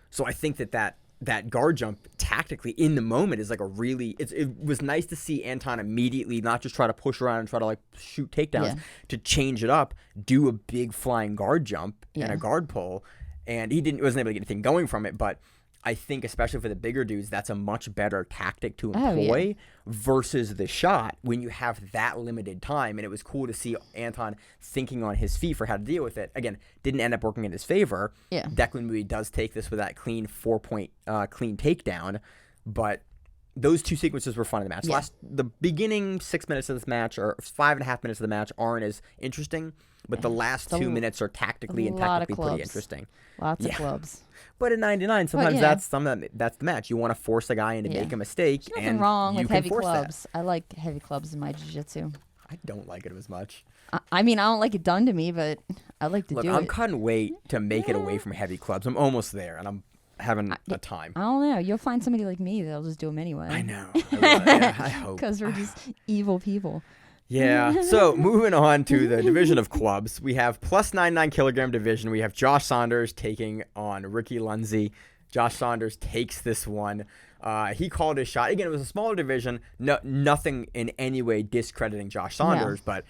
So I think that guard jump tactically in the moment is like it was nice to see Anton immediately not just try to push around and try to like shoot takedowns to change it up, do a big flying guard jump and a guard pull, and wasn't able to get anything going from it, but I think especially for the bigger dudes, that's a much better tactic to employ versus the shot when you have that limited time. And it was cool to see Anton thinking on his feet for how to deal with it. Again, didn't end up working in his favor. Yeah. Declan Moody does take this with that clean 4-point clean takedown, but those two sequences were fun in the match. Yeah. The beginning 6 minutes of this match or 5.5 minutes of the match aren't as interesting, but the last 2 minutes are tactically and technically pretty interesting. Lots of clubs. But at 99, sometimes that's the match. You want to force a guy in to make a mistake. There's nothing wrong with heavy clubs. That. I like heavy clubs in my jiu-jitsu. I don't like it as much. I mean, I don't like it done to me, but I like to do it. I'm cutting weight to make it away from heavy clubs. I'm almost there, and I'm having a time. I don't know. You'll find somebody like me that'll just do them anyway. I know. I hope. Because we're just evil people. Yeah. So moving on to the division of clubs, we have plus 99 kilogram division. We have Josh Saunders taking on Ricky Luzny. Josh Saunders takes this one. He called his shot. Again, it was a smaller division. Nothing in any way discrediting Josh Saunders, but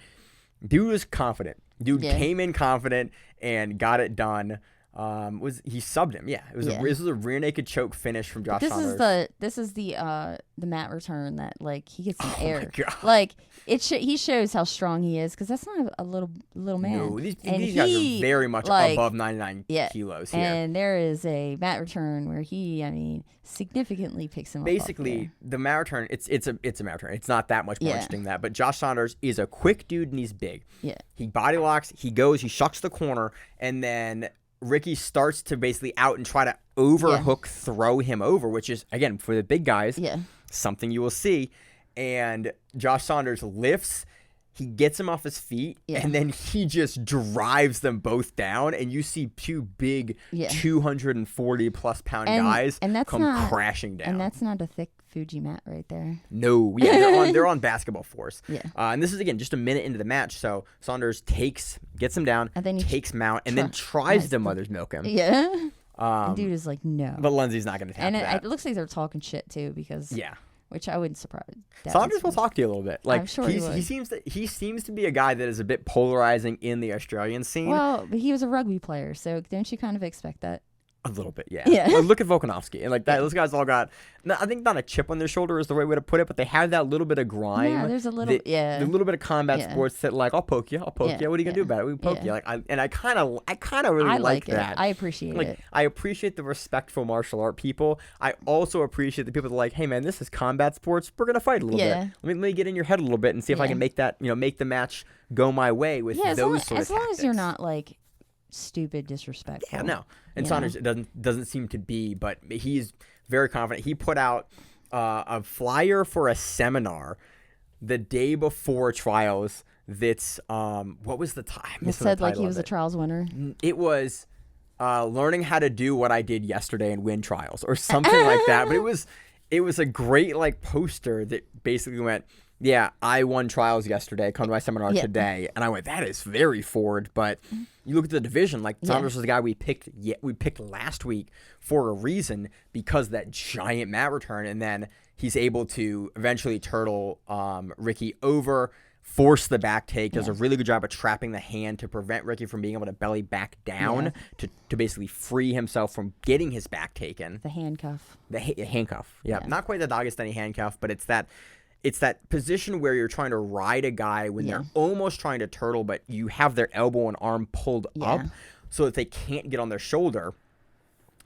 dude was confident. Dude came in confident and got it done. He subbed him? Yeah, this was a rear naked choke finish from Josh Saunders. This is the mat return that like he gets some air. My God. Like he shows how strong he is because that's not a little man. No, these guys are very much above 99 kilos here. And there is a mat return where he significantly picks him up. Basically, the mat return it's a mat return. It's not that much more interesting than that. But Josh Saunders is a quick dude and he's big. Yeah, he body locks. He goes. He shucks the corner and then Ricky starts to basically out and try to overhook, throw him over, which is, again, for the big guys, something you will see. And Josh Saunders lifts, he gets him off his feet, and then he just drives them both down. And you see two big 240-plus pound guys come crashing down. And that's not a thick Fuji mat right there. No, they're on basketball force. Yeah. And this is, again, just a minute into the match. So Saunders gets him down, and then takes him out, and then tries to mother's milk him. Yeah. Dude is like, no. But Luzny's not going to tap and that. It looks like they're talking shit, too, because... Which I wouldn't surprise. Saunders will talk to you a little bit. Like I'm sure he seems to be a guy that is a bit polarizing in the Australian scene. Well, but he was a rugby player, so don't you kind of expect that? A little bit, yeah. Well, look at Volkanovski. And like that, those guys all got, I think not a chip on their shoulder is the right way to put it, but they have that little bit of grime. Yeah, there's a little, a little bit of combat sports that like, I'll poke you. What are you going to do about it? We poke you. Like, I kind of really like that. I appreciate it. I appreciate the respectful martial art people. I also appreciate the people that are like, hey man, this is combat sports. We're going to fight a little bit. Let me get in your head a little bit and see if I can make that, make the match go my way with those sort of tactics. As long as you're not like stupid disrespectful. Yeah, no. And Saunders doesn't seem to be, but he's very confident. He put out a flyer for a seminar the day before trials. That's what was the time? It said like he was a trials winner. It was learning how to do what I did yesterday and win trials or something like that. But it was a great like poster that basically went, yeah, I won trials yesterday. Come to my seminar today. And I went, that is very forward. But you look at the division, like Saunders was the guy we picked last week for a reason because that giant mat return. And then he's able to eventually turtle Ricky over, force the back take, does a really good job of trapping the hand to prevent Ricky from being able to belly back down to basically free himself from getting his back taken. The handcuff. The handcuff. Yeah. Not quite the Dagestani handcuff, but it's that position where you're trying to ride a guy when they're almost trying to turtle, but you have their elbow and arm pulled up so that they can't get on their shoulder.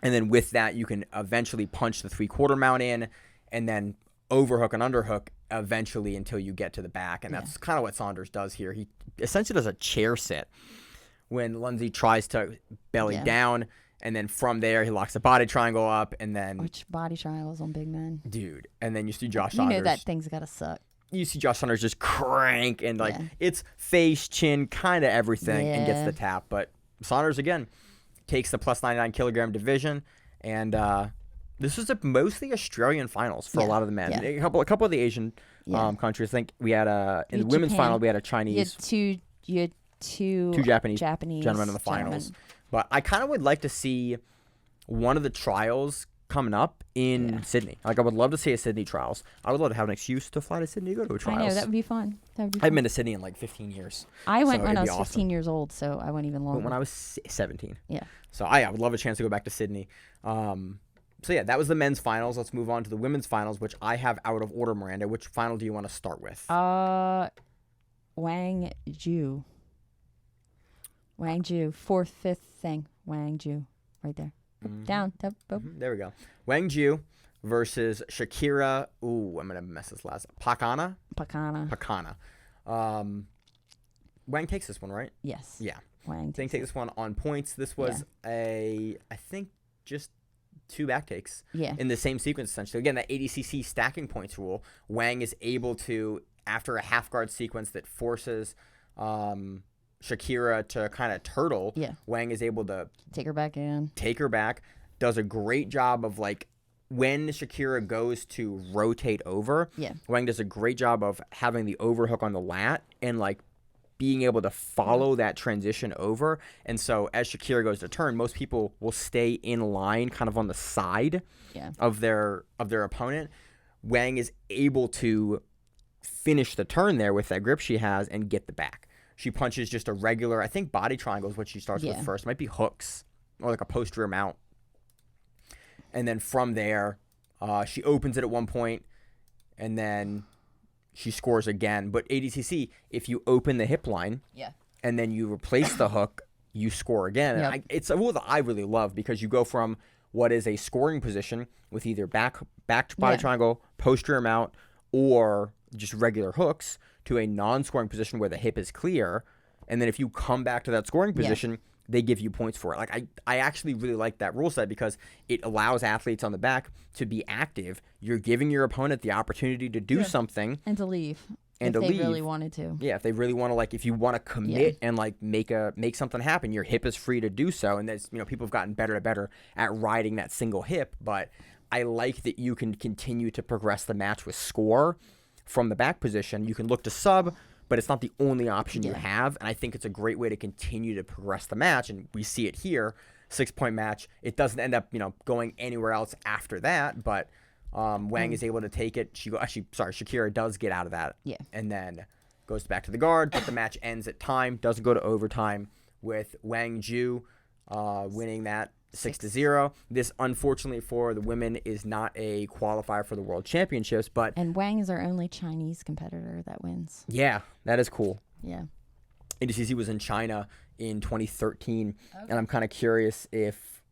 And then with that, you can eventually punch the 3/4 mount in and then overhook and underhook eventually until you get to the back. And that's kind of what Saunders does here. He essentially does a chair sit when Luzny tries to belly down. And then from there, he locks the body triangle up. And then... Which body triangles on big men? Dude. And then you see Josh Saunders. You know that thing's got to suck. You see Josh Saunders just crank and it's face, chin, kind of everything and gets the tap. But Saunders, again, takes the plus 99 kilogram division. And this was mostly Australian finals for a lot of the men. A couple of the Asian countries. I think we had in the women's final, we had a Chinese. You had two Japanese gentlemen in the finals. But I kind of would like to see one of the trials coming up in Sydney. Like, I would love to see a Sydney trials. I would love to have an excuse to fly to Sydney to go to a trials. I know, that would be fun. I haven't been to Sydney in like 15 years. I went when I was 15 years old, so I went even longer. But when I was 17. Yeah. So I would love a chance to go back to Sydney. So yeah, that was the men's finals. Let's move on to the women's finals, which I have out of order, Miranda. Which final do you want to start with? Wang Ju. Wang Ju. Fourth, fifth thing. Wang Ju. Right there. Down. Up. There we go. Wang Ju versus Shakira. Ooh, I'm going to mess this last. Pakana. Wang takes this one, right? Yes. Yeah. Wang takes this one on points. This was I think, just 2 back takes in the same sequence, essentially. Again, that ADCC stacking points rule. Wang is able to, after a half guard sequence that forces Shakira to kind of turtle, Wang is able to take her back, does a great job of, like, when Shakira goes to rotate over, Wang does a great job of having the overhook on the lat and, like, being able to follow that transition over. And so as Shakira goes to turn, most people will stay in line kind of on the side of their opponent. Wang is able to finish the turn there with that grip she has and get the back. She punches just a regular, I think body triangle is what she starts with first. It might be hooks or like a post rear mount. And then from there, she opens it at one point and then she scores again. But ADCC, if you open the hip line and then you replace the hook, you score again. And it's a rule that I really love because you go from what is a scoring position with either back body triangle, posterior mount, or just regular hooks to a non-scoring position where the hip is clear. And then if you come back to that scoring position, they give you points for it. Like I actually really like that rule set because it allows athletes on the back to be active. You're giving your opponent the opportunity to do something and to leave. And if to they leave. really wanted to. Yeah, if they really want to, like, if you want to commit and like make something happen, your hip is free to do so. And there's, people have gotten better and better at riding that single hip. But I like that you can continue to progress the match with score from the back position. You can look to sub, but it's not the only option you have. And I think it's a great way to continue to progress the match. And we see it here, 6-point match. It doesn't end up, going anywhere else after that. But Wang is able to take it. Shakira does get out of that. Yeah. And then goes back to the guard. But the match ends at time. Doesn't go to overtime with Wang Ju winning that 6-0. This, unfortunately for the women, is not a qualifier for the World Championships. And Wang is our only Chinese competitor that wins. Yeah, that is cool. Yeah. ADCC was in China in 2013, and I'm kind of curious if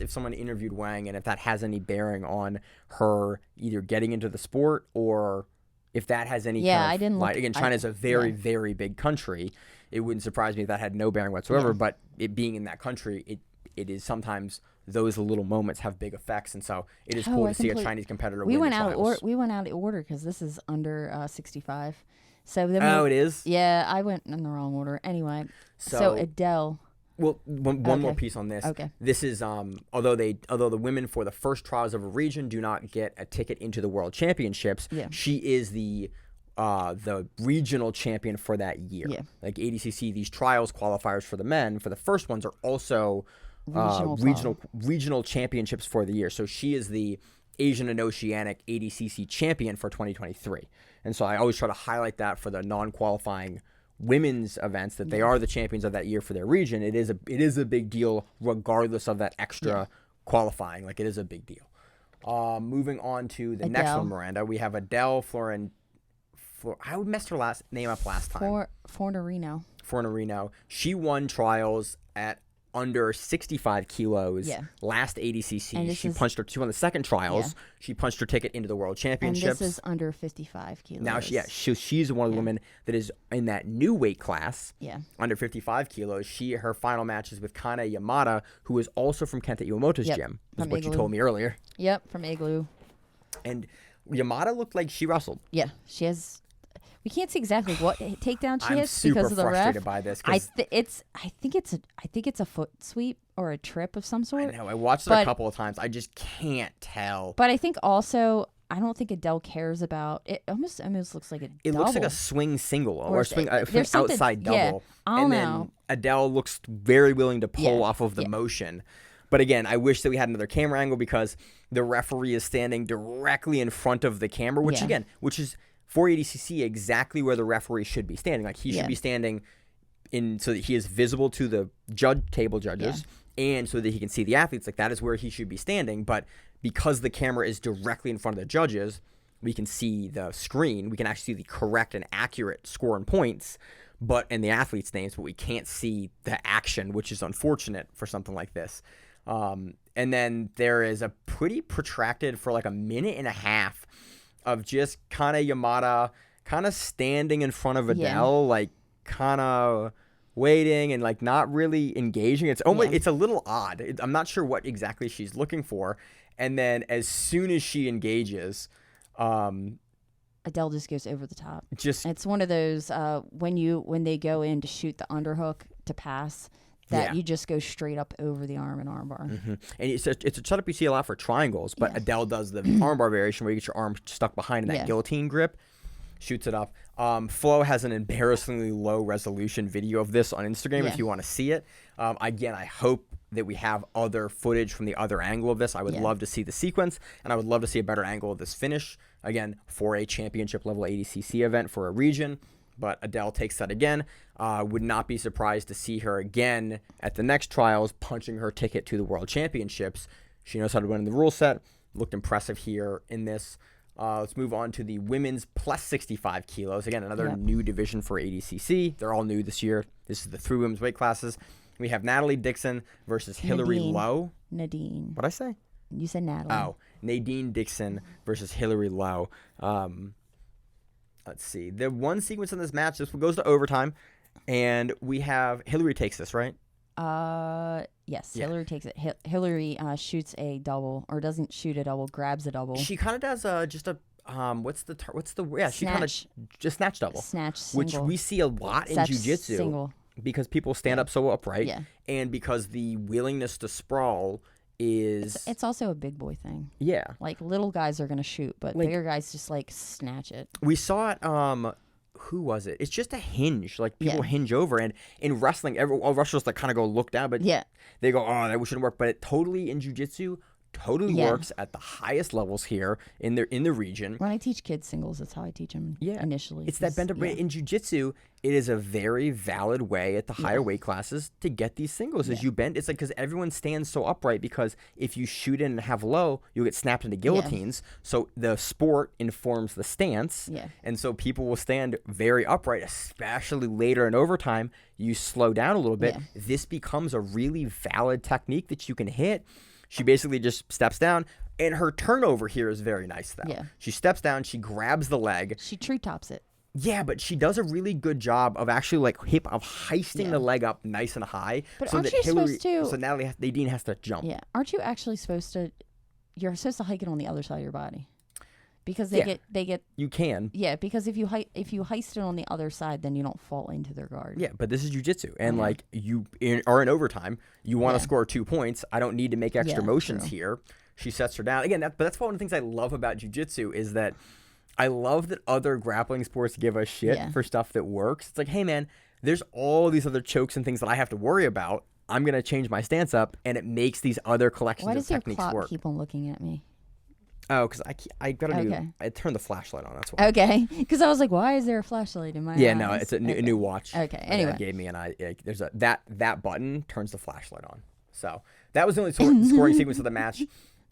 someone interviewed Wang and if that has any bearing on her either getting into the sport or if that has any I didn't look, again, China's a very, very big country. It wouldn't surprise me if that had no bearing whatsoever, but it being in that country, it is sometimes those little moments have big effects, and so it is cool to see a Chinese competitor win the trials. We went out of order because this is under 65. So then it is? Yeah, I went in the wrong order. Anyway, so Adele. Well, one more piece on this. Okay. This is although the women for the first trials of a region do not get a ticket into the World Championships, she is the regional champion for that year. Yeah. Like ADCC, these trials qualifiers for the men for the first ones are also regional championships for the year. So she is the Asian and Oceanic ADCC champion for 2023. And so I always try to highlight that for the non-qualifying women's events, that they are the champions of that year for their region. It is a big deal regardless of that extra qualifying. Like, it is a big deal. Moving on to the next one, Miranda. We have Adele I messed her name up last time. Fornerino. She won trials at under 65 kilos last ADCC. She punched her on the second trials. Yeah. She punched her ticket into the World Championships. And this is under 55 kilos. Now, she's one of the women that is in that new weight class, under 55 kilos. Her final match is with Kenta Iwamoto, who is also from Kenta Iwamoto's gym, is what you told me earlier. Yep, from Igloo. And Iwamoto looked like she wrestled. Yeah, she has... We can't see exactly what takedown she hits I'm because of the ref. super frustrated by this. I think it's a foot sweep or a trip of some sort. I know. I watched it a couple of times. I just can't tell. But I think also, I don't think Adele cares about it. Almost looks like a double. It looks like a swing single or swing outside double. Yeah, and then Adele looks very willing to pull off of the motion. But again, I wish that we had another camera angle because the referee is standing directly in front of the camera, which is for ADCC exactly where the referee should be standing. Like, he should be standing so that he is visible to the table judges and so that he can see the athletes. Like, that is where he should be standing. But because the camera is directly in front of the judges, we can see the screen. We can actually see the correct and accurate score and points and the athletes' names, but we can't see the action, which is unfortunate for something like this. And then there is a pretty protracted, for like a minute and a half, of just kind of Iwamoto kind of standing in front of Adele, like kind of waiting and like not really engaging. It's almost it's a little odd. I'm not sure what exactly she's looking for. And then as soon as she engages, Adele just goes over the top. It's one of those when they go in to shoot the underhook to pass, that you just go straight up over the arm and armbar. Mm-hmm. And it's a setup you see a lot for triangles, but Adele does the armbar variation where you get your arm stuck behind in that guillotine grip, shoots it up. Flo has an embarrassingly low resolution video of this on Instagram if you want to see it. Again, I hope that we have other footage from the other angle of this. I would love to see the sequence, and I would love to see a better angle of this finish, again, for a championship level ADCC event for a region. But Adele takes that again. Would not be surprised to see her again at the next trials, punching her ticket to the World Championships. She knows how to win in the rule set. Looked impressive here in this. Let's move on to the women's plus 65 kilos. Again, another new division for ADCC. They're all new this year. This is the 3 women's weight classes. We have Natalie Dixon versus Hillary Lowe. Nadine. What'd I say? You said Natalie. Oh, Nadine Dixon versus Hillary Lowe. Let's see. The one sequence in this match, this goes to overtime, and we have Hillary takes this, right? Yes. Hillary takes it. Hillary shoots a double, or doesn't shoot a double, grabs a double. She kind of does she kind of just snatch double, single, which we see a lot in jiu-jitsu single. Because people stand up so upright, and because the willingness to sprawl is it's also a big boy thing. Yeah. Like, little guys are gonna shoot, but bigger guys just like snatch it. We saw it who was it? It's just a hinge. Like, people hinge over, and in wrestling all wrestlers like kind of go look down, but they go, oh, that shouldn't work. But it totally in jiu-jitsu works at the highest levels here in the region. When I teach kids singles, that's how I teach them initially. It's that bend up. In jiu-jitsu, it is a very valid way at the higher weight classes to get these singles. As you bend, it's like, because everyone stands so upright, because if you shoot in and have low, you'll get snapped into guillotines. So the sport informs the stance. And so people will stand very upright, especially later in overtime. You slow down a little bit. This becomes a really valid technique that you can hit. She basically just steps down, and her turnover here is very nice, though. She steps down, she grabs the leg. She treetops it. Yeah, but she does a really good job of actually heisting the leg up nice and high. But so aren't that you supposed to? So Nadine has to jump. Yeah, aren't you actually supposed to? You're supposed to hike it on the other side of your body, because they get. You can. Yeah, because if you heist it on the other side, then you don't fall into their guard. Yeah, but this is jiu-jitsu, and you are in overtime. You want to score 2 points. I don't need to make extra motions here. She sets her down again. But that's one of the things I love about jiu-jitsu is that I love that other grappling sports give us shit for stuff that works. It's like, hey man, there's all these other chokes and things that I have to worry about. I'm gonna change my stance up, and it makes these other collections of techniques work. Why does your clock keep on looking at me? Oh, because I got a new. Okay. I turned the flashlight on. That's why. Okay, because I was like, why is there a flashlight in my Yeah, eyes? no, it's a new watch. Okay, that anyway. it gave me, and there's that button turns the flashlight on. So that was the only scoring sequence of the match.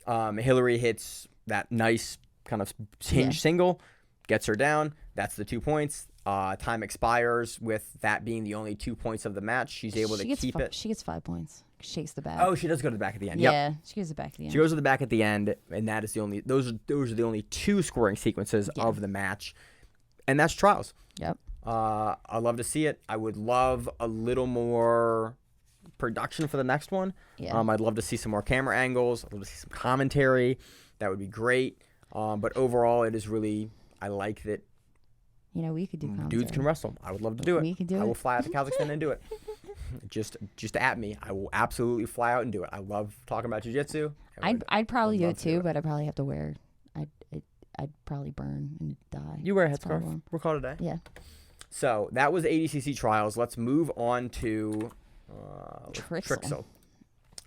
Hillary hits that nice kind of hinge single, gets her down. That's the 2 points. Time expires with that being the only 2 points of the match. She's able to keep it. She gets 5 points. Shakes the back. Oh, she does go to the back at the end. Yeah, Yep. she goes to the back at the end. She goes to the back at the end, and that is the only. Those are the only 2 scoring sequences of the match, and that's trials. Yep. I love to see it. I would love a little more production for the next one. Yeah. I'd love to see some more camera angles. I'd love to see some commentary. That would be great. But overall, it is really. I like that. We could do commentary. Dudes can wrestle. I would love to do it. We could do I it. will fly out to Kazakhstan and do it. Just at me. I will absolutely fly out and do it. I love talking about jiu-jitsu. I'd probably do love it to do too, it. but I'd probably have to wear. I'd probably burn and die. You wear a That's headscarf. probably- We're called a day. Yeah. So that was ADCC trials. Let's move on to Trixle.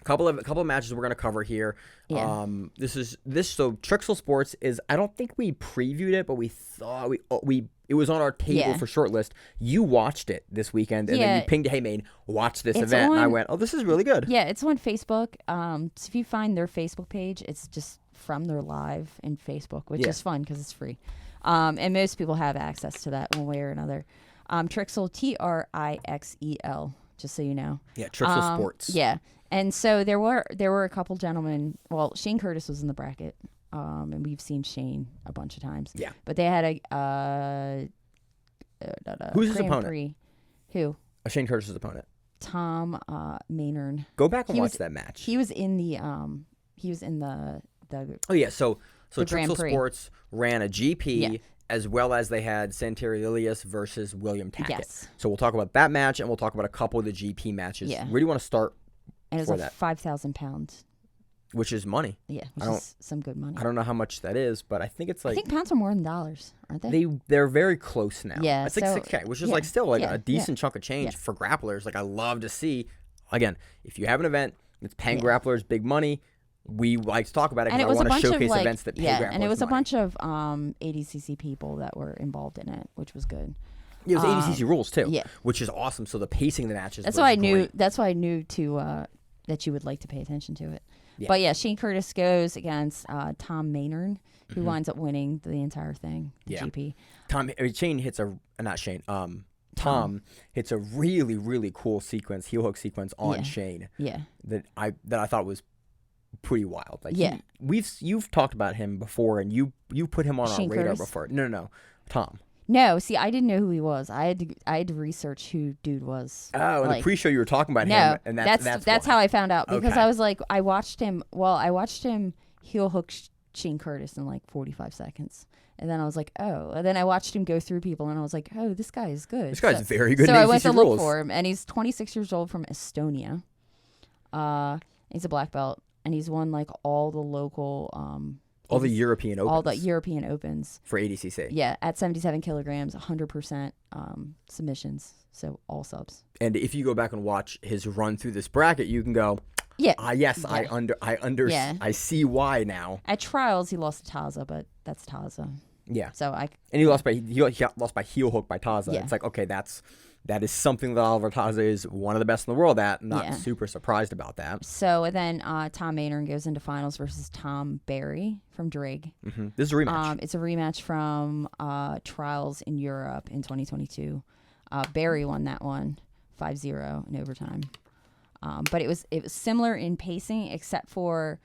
A couple of matches we're gonna cover here. Yeah. So Trixle Sports is. I don't think we previewed it, but we thought it was on our table for shortlist. You watched it this weekend, and then you pinged, "Hey, Maine, watch this event." And I went, "Oh, this is really good." Yeah, it's on Facebook. So if you find their Facebook page, it's just from their live in Facebook, which is fun because it's free. And most people have access to that one way or another. Trixle, Trixel, just so you know. Yeah, Trixle Sports. Yeah. And so there were a couple gentlemen. Well, Shane Curtis was in the bracket, and we've seen Shane a bunch of times. Yeah. But they had a Who's his Grand opponent? Prix. Who? Shane Curtis's opponent. Tom Maynard. Go back and He watch was- that match. He was in the Oh yeah, so the Grand Trixle Prix. Sports ran a GP Yeah. as well as they had Santeri Lilius versus William Tackett. Yes. So we'll talk about that match and we'll talk about a couple of the GP matches. Yeah. Where do you want to start? and it for was that. 5,000 pounds. Which is money. Yeah, I which don't- is some good money. I don't know how much that is, but I think it's I like think pounds are more than dollars, aren't they? they're very close now. Yeah, it's like so- 6K, which is yeah, like still like yeah, a decent chunk of change yeah. for grapplers. Like I love to see. Again, if you have an event that's paying Yeah. grapplers big money, we like to talk about it And because it I was a want to bunch of showcase like, events that pay yeah, grapplers and it was a money. bunch of ADCC people that were involved in it, which was good. It was ADCC rules too, yeah. which is awesome. So the pacing of the matches. That's was why I knew. great. That's why I knew to that you would like to pay attention to it. Yeah. But yeah, Shane Curtis goes against Tom Maynard, who winds up winning the entire thing, the Yeah. GP. Shane hits a not Shane. Tom hits a really really cool sequence, heel hook sequence on Yeah. Shane Yeah. that I thought was pretty wild. Like Yeah. you've talked about him before, and you put him on Shane our radar Curtis? before. No, Tom. No, see, I didn't know who he was. I had to research who dude was. Oh, in Like, the pre-show you were talking about No, him, and that's that's why. how I found out because Okay. I was like, I watched him heel hook Shane Curtis in like 45 seconds. And then I was like, oh. And then I watched him go through people, and I was like, oh, this guy is good. This guy's very good So in I went ADCC to look rules. for him, and he's 26 years old from Estonia. He's a black belt, and he's won like all the local, All the European Opens. all the European Opens. for ADCC. Yeah, at 77 kilograms, 100% submissions, so all subs. And if you go back and watch his run through this bracket, you can go, Yeah. yes, Yeah. Yeah. I see why now. At trials, he lost to Taza, but that's Taza. Yeah. So And he lost by heel hook by Taza. Yeah. It's like, okay, that is something that Oliver Taza is one of the best in the world at. Not Yeah. super surprised about that. So then Tom Maynard goes into finals versus Tom Barry from Drake. This is a rematch. It's a rematch from trials in Europe in 2022. Barry won that one 5-0 in overtime. But it was similar in pacing, except for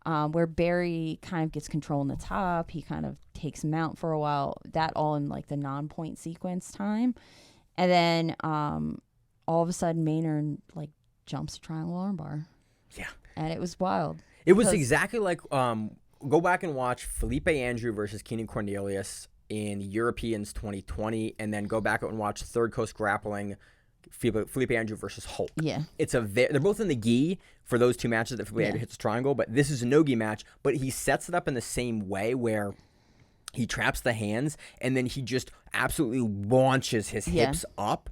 where Barry kind of gets control in the top. He kind of takes him out for a while. That all in like the non-point sequence time. And then all of a sudden Maynard like jumps a triangle armbar. Yeah. And it was wild. It was because- exactly like go back and watch Felipe Andrew versus Keenan Cornelius in Europeans 2020, and then go back and watch Third Coast Grappling Felipe Andrew versus Hulk. Yeah. They're both in the gi for those two matches that Felipe Andrew hits triangle, but this is a no gi match. But he sets it up in the same way where he traps the hands and then he just absolutely launches his hips up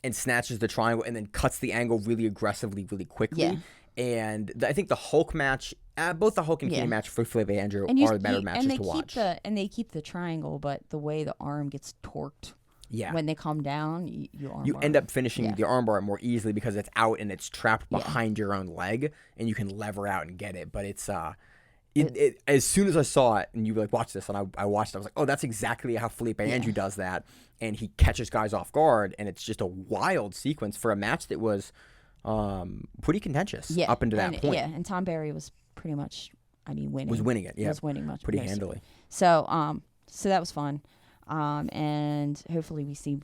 and snatches the triangle and then cuts the angle really aggressively, really quickly. Yeah. And I think the Hulk match Both the Hulk and Yeah. Kenny match for Felipe Andrew And are the better matches to watch. They keep the triangle, but the way the arm gets torqued when they come down, you end up finishing Yeah. the armbar more easily because it's out and it's trapped behind your own leg, and you can lever out and get it. But it's as soon as I saw it, and you were like, watch this, and I watched it, I was like, oh, that's exactly how Felipe Andrew does that, and he catches guys off guard, and it's just a wild sequence for a match that was pretty contentious up into that point. Yeah, and Tom Barry was pretty much, winning. Was winning it, yeah. Was winning much pretty most. handily. So, so that was fun, and hopefully we see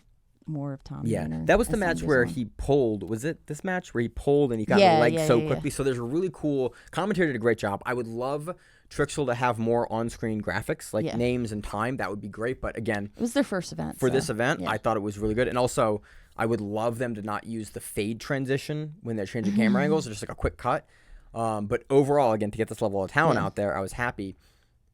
more of Tom. Yeah, Manor that was the as match goes where on. he pulled. Was it this match where he pulled and he got the leg so quickly? So there's a really cool commentary did a great job. I would love Trixle to have more on-screen graphics, like names and time. That would be great. But again, it was their first event. For this event, I thought it was really good. And also, I would love them to not use the fade transition when they're changing camera angles, just like a quick cut. But overall, again, to get this level of talent out there, I was happy.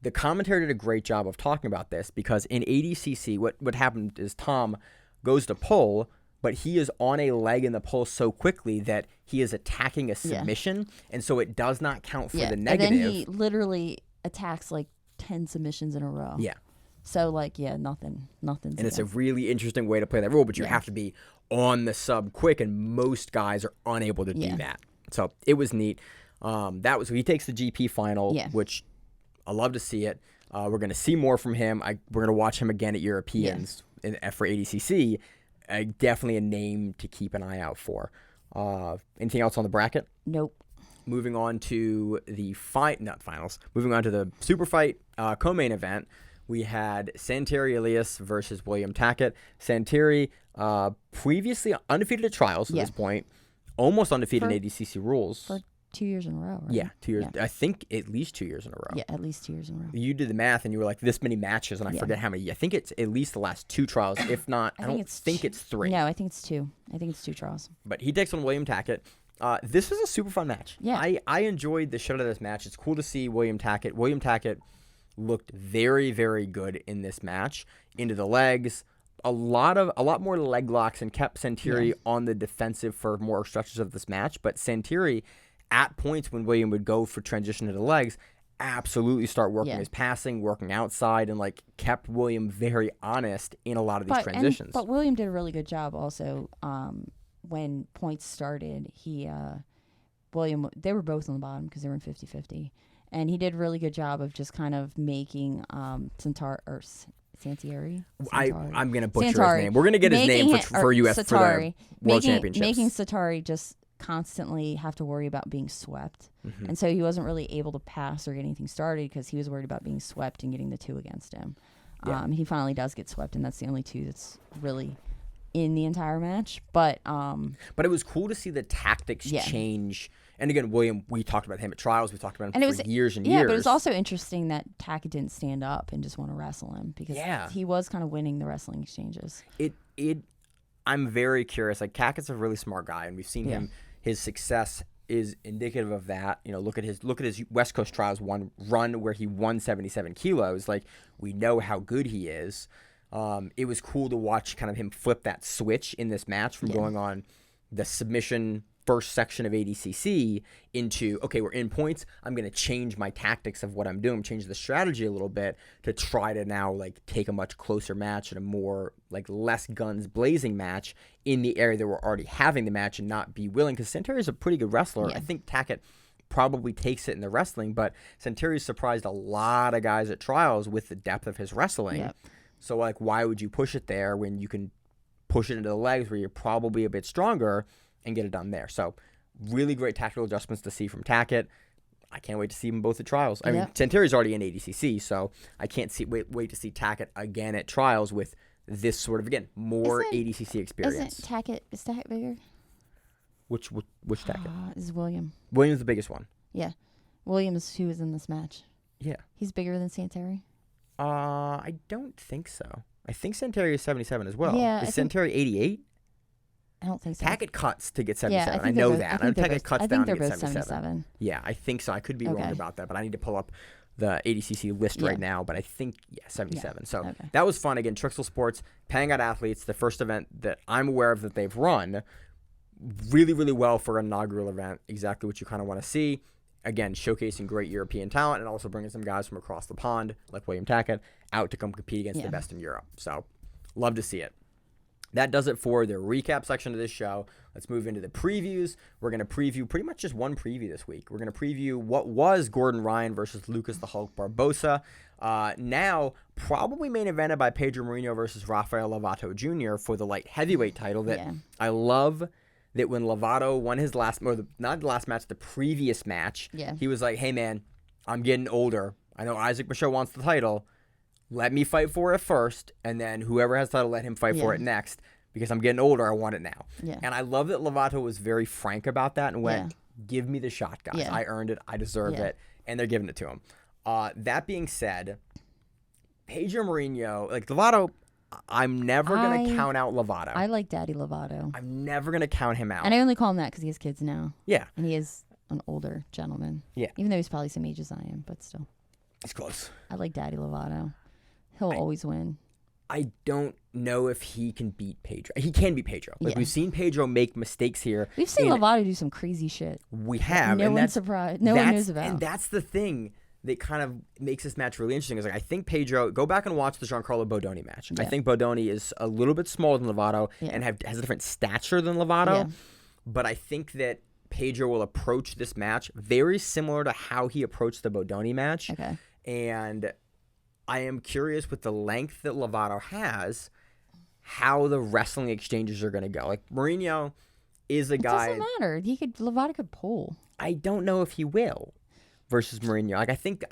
The commentary did a great job of talking about this because in ADCC, what happened is Tom goes to pull, but he is on a leg in the pull so quickly that he is attacking a submission, and so it does not count for the negative. And then he literally attacks like 10 submissions in a row. Yeah. So nothing. And it's a really interesting way to play that rule, but you have to be on the sub quick, and most guys are unable to do that. So it was neat. So he takes the GP final, which I love to see it. We're going to see more from him. We're going to watch him again at Europeans for ADCC. Definitely a name to keep an eye out for. Anything else on the bracket? Nope. Moving on to the finals. Moving on to the super fight co-main event, we had Santeri Lilius versus William Tackett. Santeri, previously undefeated at trials at this point, almost undefeated in ADCC rules. For 2 years in a row, right? Yeah, 2 years. Yeah. I think at least 2 years in a row. Yeah, at least 2 years in a row. You did the math, and you were like, this many matches, and I forget how many. I think it's at least the last 2 trials, if not, I don't think it's 3. No, I think it's 2. I think it's 2 trials. But he takes on William Tackett. This was a super fun match. Yeah. I enjoyed the shit out of this match. It's cool to see William Tackett. William Tackett looked very, very good in this match. Into the legs. A lot more leg locks, and kept Santeri on the defensive for more stretches of this match. But Santeri, at points when William would go for transition to the legs, absolutely start working his passing, working outside, and kept William very honest in a lot of these transitions. But William did a really good job also. When points started, William, they were both on the bottom because they were in 50-50. And he did a really good job of just kind of making Santeri. I'm going to butcher his name. We're going to get his name for US for the World Championships. Making Santeri just constantly have to worry about being swept. Mm-hmm. And so he wasn't really able to pass or get anything started because he was worried about being swept and getting the 2 against him. Yeah. He finally does get swept, and that's the only 2 that's really in the entire match. But it was cool to see the tactics change. And again, William, we talked about him at trials. We talked about him for years and years. Yeah, but it was also interesting that Tackett didn't stand up and just want to wrestle him because he was kind of winning the wrestling exchanges. I'm very curious. Tackett's a really smart guy, and we've seen him. His success is indicative of that. Look at his West Coast Trials run where he won 77 kilos. We know how good he is. It was cool to watch kind of him flip that switch in this match from going on the submission first section of ADCC into, okay, we're in points. I'm going to change my tactics of what I'm doing, change the strategy a little bit to try to now take a much closer match and a more less guns blazing match in the area that we're already having the match and not be willing, because Santeri is a pretty good wrestler. I think Tackett probably takes it in the wrestling, but Santeri surprised a lot of guys at trials with the depth of his wrestling. Yep. So why would you push it there when you can push it into the legs where you're probably a bit stronger and get it done there? So really great tactical adjustments to see from Tackett. I can't wait to see them both at trials. I mean, Santeri's already in ADCC, so I can't wait to see Tackett again at trials with this sort of, again, more ADCC experience. Is Tackett bigger? Which Tackett? Is William. William's the biggest one. Yeah. Williams, who was in this match. Yeah. He's bigger than Santeri? I don't think so. I think Santeri is 77 as well. Yeah. Is Santeri 88? I don't think so. Tackett cuts to get 77. Yeah, I know that. I know Tackett cuts down to get 77. Yeah, I think so. I could be wrong about that, but I need to pull up the ADCC list right now. But I think, 77. Yeah. So that was fun. Again, Trixle Sports, paying out athletes, the first event that I'm aware of that they've run really, really well for an inaugural event. Exactly what you kind of want to see. again, showcasing great European talent and also bringing some guys from across the pond, like William Tackett, out to come compete against the best in Europe. So, love to see it. That does it for the recap section of this show. Let's move into the previews. We're going to preview pretty much just one preview this week. We're going to preview what was Gordon Ryan versus Lucas the Hulk Barbosa. Now, probably main evented by Pedro Mourinho versus Rafael Lovato Jr. for the light heavyweight title. That I love that when Lovato won his not the last match, the previous match, he was like, hey, man, I'm getting older. I know Izaak Michell wants the title. Let me fight for it first, and then whoever has the title, let him fight for it next, because I'm getting older. I want it now. And I love that Lovato was very frank about that and went, give me the shot, guys. I earned it. I deserve it. And they're giving it to him. That being said, Pedro Mourinho, like Lovato, I'm never going to count out Lovato. I like Daddy Lovato. I'm never going to count him out. And I only call him that because he has kids now. Yeah. And he is an older gentleman. Yeah. Even though he's probably same age as I am, but still. He's close. I like Daddy Lovato. He'll always win. I don't know if he can beat Pedro. He can beat Pedro. Like we've seen Pedro make mistakes here. We've seen Lovato do some crazy shit. We have. No one's surprised. No one knows about. And that's the thing that kind of makes this match really interesting. Is like I think Pedro. Go back and watch the Giancarlo Bodoni match. I think Bodoni is a little bit smaller than Lovato and has a different stature than Lovato. But I think that Pedro will approach this match very similar to how he approached the Bodoni match. Okay. And I am curious with the length that Lovato has, how the wrestling exchanges are going to go. Like Mourinho is a guy. It doesn't matter. Lovato could pull. I don't know if he will versus Mourinho. Like I think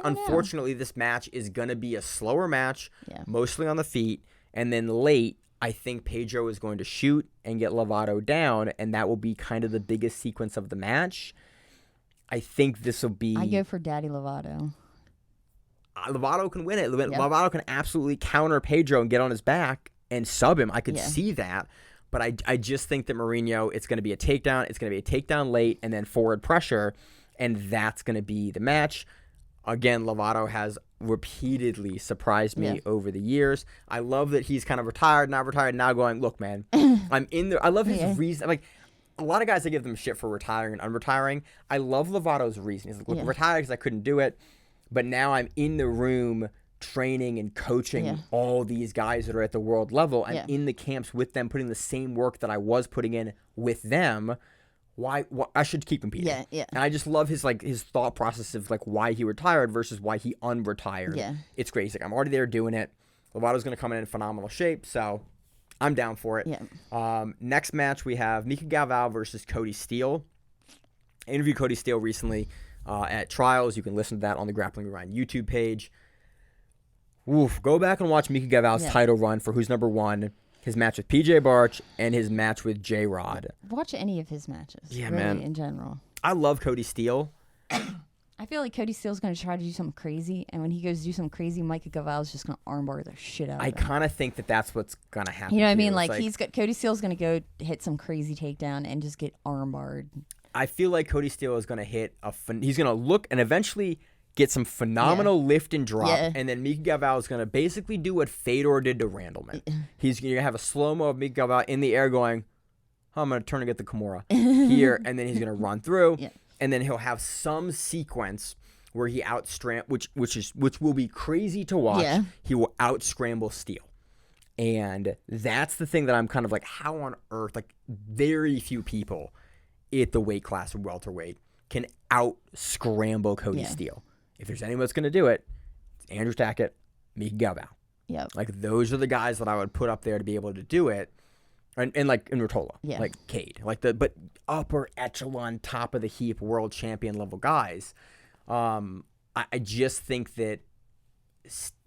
unfortunately this match is going to be a slower match, mostly on the feet, and then late I think Pedro is going to shoot and get Lovato down, and that will be kind of the biggest sequence of the match. I think this will be. I go for Daddy Lovato. Lovato can win it. Lovato can absolutely counter Pedro and get on his back and sub him. I could see that. But I just think that Mourinho, it's going to be a takedown. It's going to be a takedown late and then forward pressure. And that's going to be the match. Again, Lovato has repeatedly surprised me over the years. I love that he's kind of retired, now going, look, man, I'm in there. I love his reason. Like, a lot of guys, I give them shit for retiring and unretiring. I love Lovato's reason. He's like, look, retired because I couldn't do it. But now I'm in the room training and coaching all these guys that are at the world level. I'm in the camps with them, putting the same work that I was putting in with them. Why I should keep competing. And I just love his thought process of like why he retired versus why he unretired. It's great. He's like, I'm already there doing it. Lovato's going to come in phenomenal shape, so I'm down for it. Next match we have Mika Galvao versus Cody Steele. I interviewed Cody Steele recently. At Trials. You can listen to that on the Grappling Rewind YouTube page. Go back and watch Mika Galvao's title run for who's number one, his match with PJ Barch, and his match with J-Rod. Watch any of his matches. Yeah, really, man. In general. I love Cody Steele. I feel like Cody Steele's going to try to do something crazy, and when he goes to do something crazy, Mika Galvao's just going to armbar the shit out of him. I kind of think that that's what's going to happen. You know what I mean? Like Cody Steele's going to go hit some crazy takedown and just get armbarred. I feel like Cody Steele is going to hit he's going to look and eventually get some phenomenal lift and drop, and then Mika Galvao is going to basically do what Fedor did to Randleman. He's going to have a slow-mo of Mika Galvao in the air going, I'm going to turn and get the Kimura here, and then he's going to run through, and then he'll have some sequence where he which will be crazy to watch. He will out-scramble Steele. And that's the thing that I'm kind of like, how on earth, like very few people at the weight class of welterweight can out-scramble Cody Steele. If there's anyone that's going to do it, it's Andrew Tackett, Mika Galvao. Like, those are the guys that I would put up there to be able to do it. And like, in Rotola. Like, Cade. But upper echelon, top of the heap, world champion level guys. I just think that,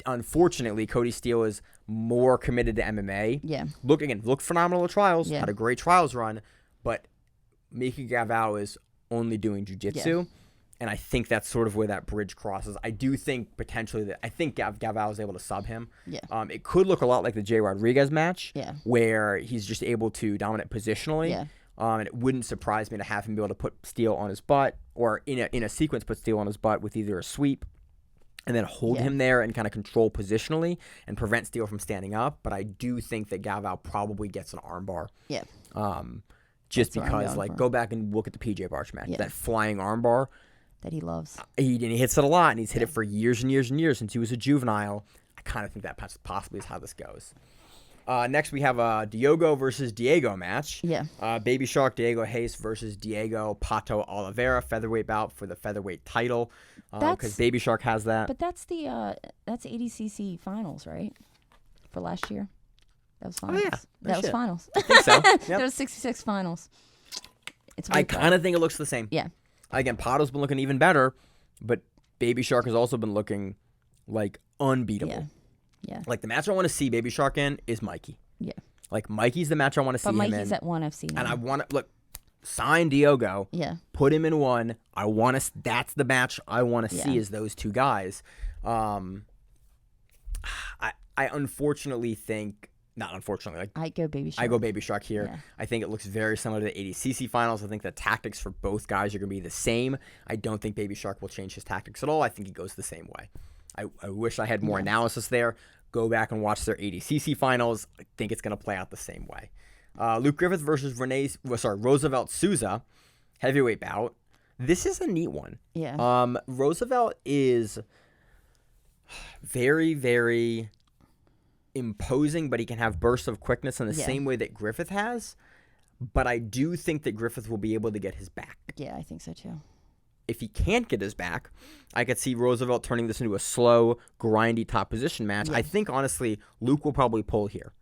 unfortunately, Cody Steele is more committed to MMA. Look phenomenal at Trials. Had a great Trials run. But Mika Galvao is only doing jiu-jitsu, and I think that's sort of where that bridge crosses. I do think potentially Galvao is able to sub him. It could look a lot like the Jay Rodriguez match, where he's just able to dominate positionally. And it wouldn't surprise me to have him be able to put Steele on his butt, or in a sequence put Steele on his butt with either a sweep and then hold him there and kind of control positionally and prevent Steele from standing up. But I do think that Galvao probably gets an armbar. Just because, like, go back and look at the PJ Barch match. That flying armbar, that he loves. He hits it a lot, and he's hit it for years and years and years since he was a juvenile. I kind of think that possibly is how this goes. Next, we have a Diogo versus Diego match. Yeah. Baby Shark Diego Hayes versus Diego Pato Oliveira, featherweight bout for the featherweight title. Because Baby Shark has that. But that's that's ADCC finals, right? For last year. That was finals. Oh, yeah. That was finals. I think so. Yep. There was 66 finals. I kind of think it looks the same. Yeah. Again, Pato's been looking even better, but Baby Shark has also been looking like unbeatable. Yeah. Like the match I want to see Baby Shark in is Mikey. Yeah. Like Mikey's the match I want to see him in. But Mikey's at 1 FC now. And I want to sign Diogo. Yeah. Put him in 1. I want to. That's the match I want to see is those two guys. I unfortunately think. Not unfortunately. I go Baby Shark. I go Baby Shark here. Yeah. I think it looks very similar to the ADCC finals. I think the tactics for both guys are going to be the same. I don't think Baby Shark will change his tactics at all. I think he goes the same way. I wish I had more analysis there. Go back and watch their ADCC finals. I think it's going to play out the same way. Luke Griffith versus Roosevelt Souza, heavyweight bout. This is a neat one. Yeah. Roosevelt is very, very imposing, but he can have bursts of quickness in the same way that Griffith has. But I do think that Griffith will be able to get his back. Yeah, I think so too. If he can't get his back, I could see Roosevelt turning this into a slow, grindy top position match. I think, honestly, Luke will probably pull here.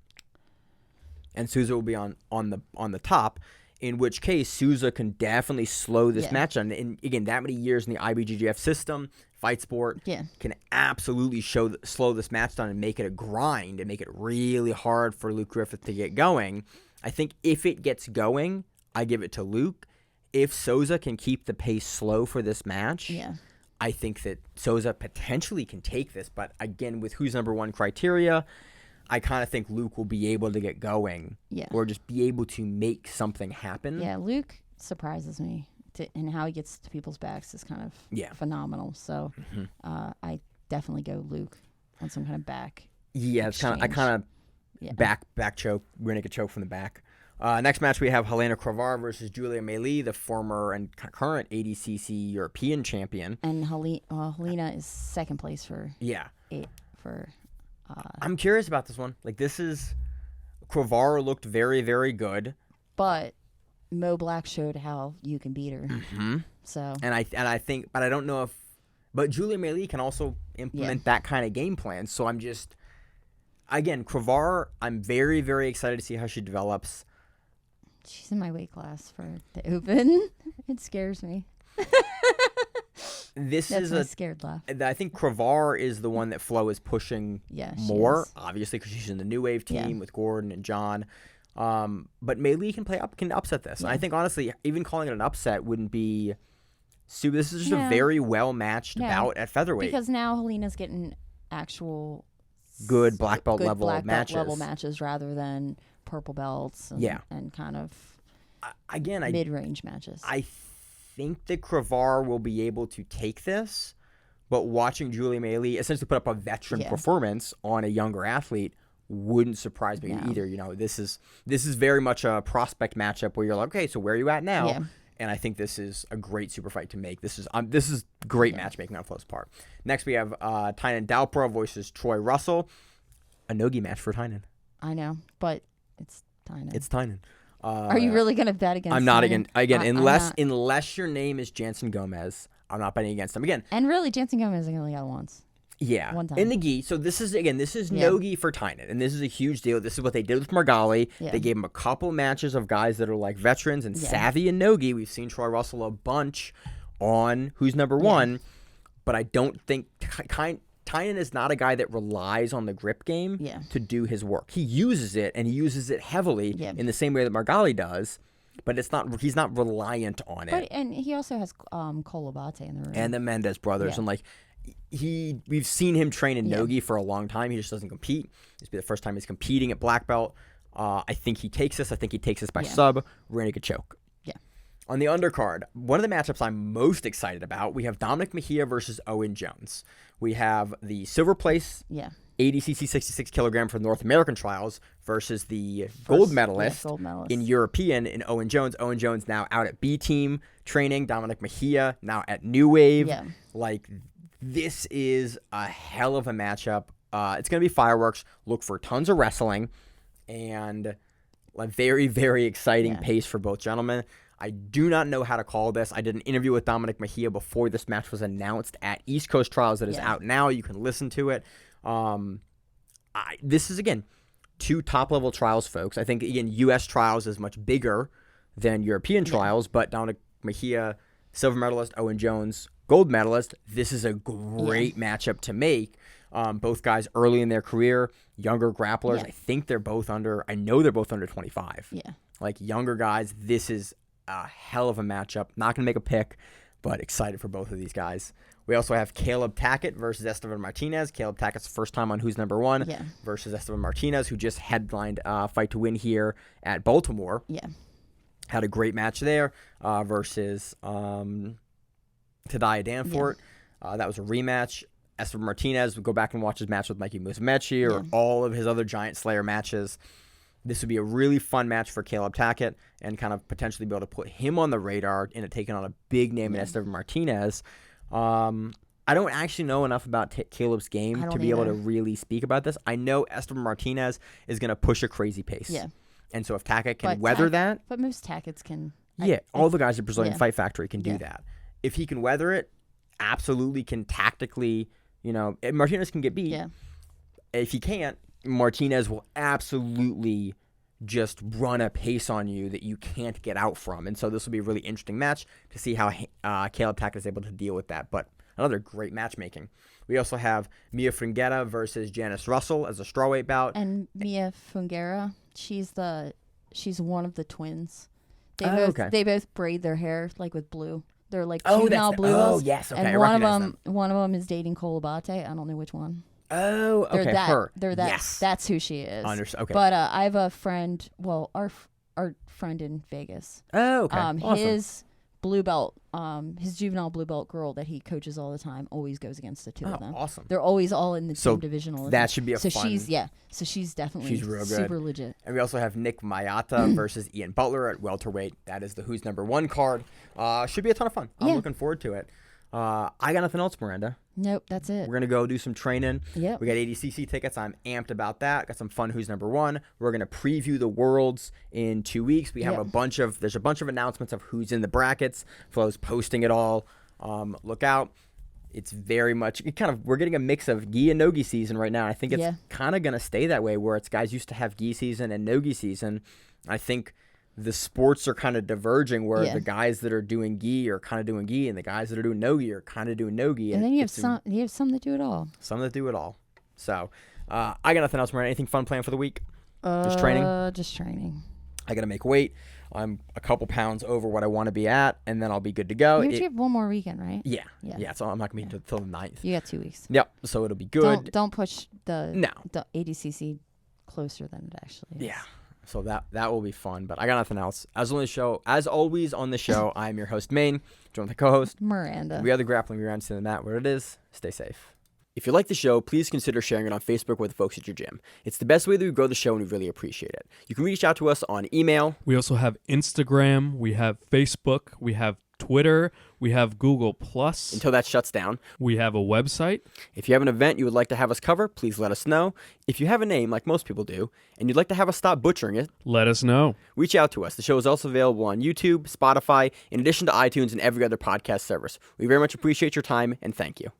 And Souza will be on the top, in which case Souza can definitely slow this match down. And again, that many years in the IBJJF system, fight sport, can absolutely slow this match down and make it a grind and make it really hard for Luke Griffith to get going. I think if it gets going, I give it to Luke. If Souza can keep the pace slow for this match, I think that Souza potentially can take this. But again, with who's number 1 criteria, I kind of think Luke will be able to get going or just be able to make something happen. Yeah, Luke surprises me. And how he gets to people's backs is kind of phenomenal. So I definitely go Luke on some kind of back. Yeah, it's kind of back choke, rear naked choke from the back. Next match, we have Helena Cravar versus Julia Meili, the former and current ADCC European champion. And Helena is second place for I'm curious about this one. Like, Cravar looked very, very good. But Mo Black showed how you can beat her. Mm-hmm. So. And I think, but I don't know if, but Julia Meili can also implement that kind of game plan. So I'm just, again, Cravar, I'm very, very excited to see how she develops. She's in my weight class for the Open. It scares me. That's my scared laugh. I think Cravar is the one that Flo is pushing more, obviously, because she's in the New Wave team with Gordon and John. But Meili can upset this. And I think, honestly, even calling it an upset wouldn't be super. This is just a very well-matched bout at featherweight. Because now Helena's getting actual good black belt level matches rather than purple belts and kind of mid-range matches. I think that Cravar will be able to take this, but watching Julia Meili essentially put up a veteran performance on a younger athlete wouldn't surprise me either. You know, this is very much a prospect matchup where you're like, okay, so where are you at now? Yeah. And I think this is a great super fight to make. This is great matchmaking on Flo's part. Next, we have Tynan Dalpra versus Troy Russell. A no-gi match for Tynan. I know, but it's Tynan. It's Tynan. Are you really going to bet against I'm not Tynan? again, unless your name is Jansen Gomez, I'm not betting against him. Again. And really, Jansen Gomez only got once. Yeah. One time. In the gi. So this is no-gi for Tynan. And this is a huge deal. This is what they did with Margali. Yeah. They gave him a couple matches of guys that are like veterans and savvy in no-gi. We've seen Troy Russell a bunch on who's number 1. But I don't think Tynan is not a guy that relies on the grip game to do his work. He uses it, and he uses it heavily in the same way that Margali does. But he's not reliant on it. And he also has Cole Abate in the room. And the Mendez brothers. And like we've seen him train in no-gi for a long time. He just doesn't compete. This will be the first time he's competing at black belt. I think he takes this. I think he takes this by sub, rear naked choke. Yeah. On the undercard, one of the matchups I'm most excited about, we have Dominic Mejia versus Owen Jones. We have the silver place ADCC 66 kilogram for North American trials versus the gold medalist in European in Owen Jones. Owen Jones now out at B team training. Dominic Mejia now at New Wave. Yeah. Like, this is a hell of a matchup. It's going to be fireworks. Look for tons of wrestling and a very, very exciting pace for both gentlemen. I do not know how to call this. I did an interview with Dominic Mejia before this match was announced at East Coast Trials that is out now. You can listen to it. This is, again, 2 top-level trials, folks. I think, again, U.S. trials is much bigger than European trials, but Dominic Mejia, silver medalist, Owen Jones, gold medalist. This is a great matchup to make. Both guys early in their career, younger grapplers. Yeah. I know they're both under 25. Yeah. Like, younger guys, this is a hell of a matchup. Not going to make a pick, but excited for both of these guys. We also have Caleb Tackett versus Esteban Martinez. Caleb Tackett's first time on Who's Number One versus Esteban Martinez, who just headlined Fight to Win here at Baltimore. Yeah. Had a great match there versus Tadaya Danforth. That was a rematch. Esteban Martinez would go back and watch his match with Mikey Musumeci or all of his other Giant Slayer matches. This would be a really fun match for Caleb Tackett and kind of potentially be able to put him on the radar and taking on a big name in Esteban Martinez. I don't actually know enough about Caleb's game to be able to really speak about this. I know Esteban Martinez is going to push a crazy pace. Yeah. And so if Tackett can weather that. But most Tackett's can. All the guys at Brazilian Fight Factory can do that. If he can weather it, absolutely can tactically, Martinez can get beat. Yeah. If he can't, Martinez will absolutely just run a pace on you that you can't get out from. And so this will be a really interesting match to see how Caleb Tackett is able to deal with that. But another great matchmaking. We also have Mia Frangetta versus Janice Russell as a strawweight bout. And Mia Frangetta, she's one of the twins. They both braid their hair like with blue. They're like juvenile blue. Oh, yes. Okay, and one of them is dating Kolobate. I don't know which one. Oh, okay. They're that. Yes. That's who she is. Okay. But I have a friend. Well, our friend in Vegas. Oh, okay. Awesome. His blue belt, his juvenile blue belt girl that he coaches all the time, always goes against the two of them. Awesome. They're always all in the same divisional. That should be fun. So she's definitely real good. Super legit. And we also have Nick Mayata versus Ian Butler at welterweight. That is the Who's Number One card. Should be a ton of fun. I'm looking forward to it. I got nothing else, Miranda. Nope, that's it. We're going to go do some training. Yep. We got ADCC tickets. I'm amped about that. Got some fun Who's Number One. We're going to preview the Worlds in 2 weeks. We have there's a bunch of announcements of who's in the brackets. Flo's posting it all. Look out. It's very much, we're getting a mix of gi and no-gi season right now. I think it's kind of going to stay that way where it's guys used to have gi season and no-gi season. I think the sports are kind of diverging where the guys that are doing gi are kind of doing gi and the guys that are doing no-gi are kind of doing no-gi. And then you have some that do it all. Some that do it all. So I got nothing else, Miranda. Anything fun planned for the week? Just training? Just training. I got to make weight. I'm a couple pounds over what I want to be at, and then I'll be good to go. You have one more weekend, right? Yeah. So I'm not going to be until the 9th. You got 2 weeks. Yep. So it'll be good. Don't push the ADCC closer than it actually is. Yeah. So that will be fun. But I got nothing else. As always on the show, I'm your host, Maine, joined with the co-host, Miranda. We are the Grappling. We're on to the mat where it is. Stay safe. If you like the show, please consider sharing it on Facebook with the folks at your gym. It's the best way that we grow the show, and we really appreciate it. You can reach out to us on email. We also have Instagram. We have Facebook. We have Twitter. We have Google+. Until that shuts down. We have a website. If you have an event you would like to have us cover, please let us know. If you have a name, like most people do, and you'd like to have us stop butchering it, let us know. Reach out to us. The show is also available on YouTube, Spotify, in addition to iTunes and every other podcast service. We very much appreciate your time, and thank you.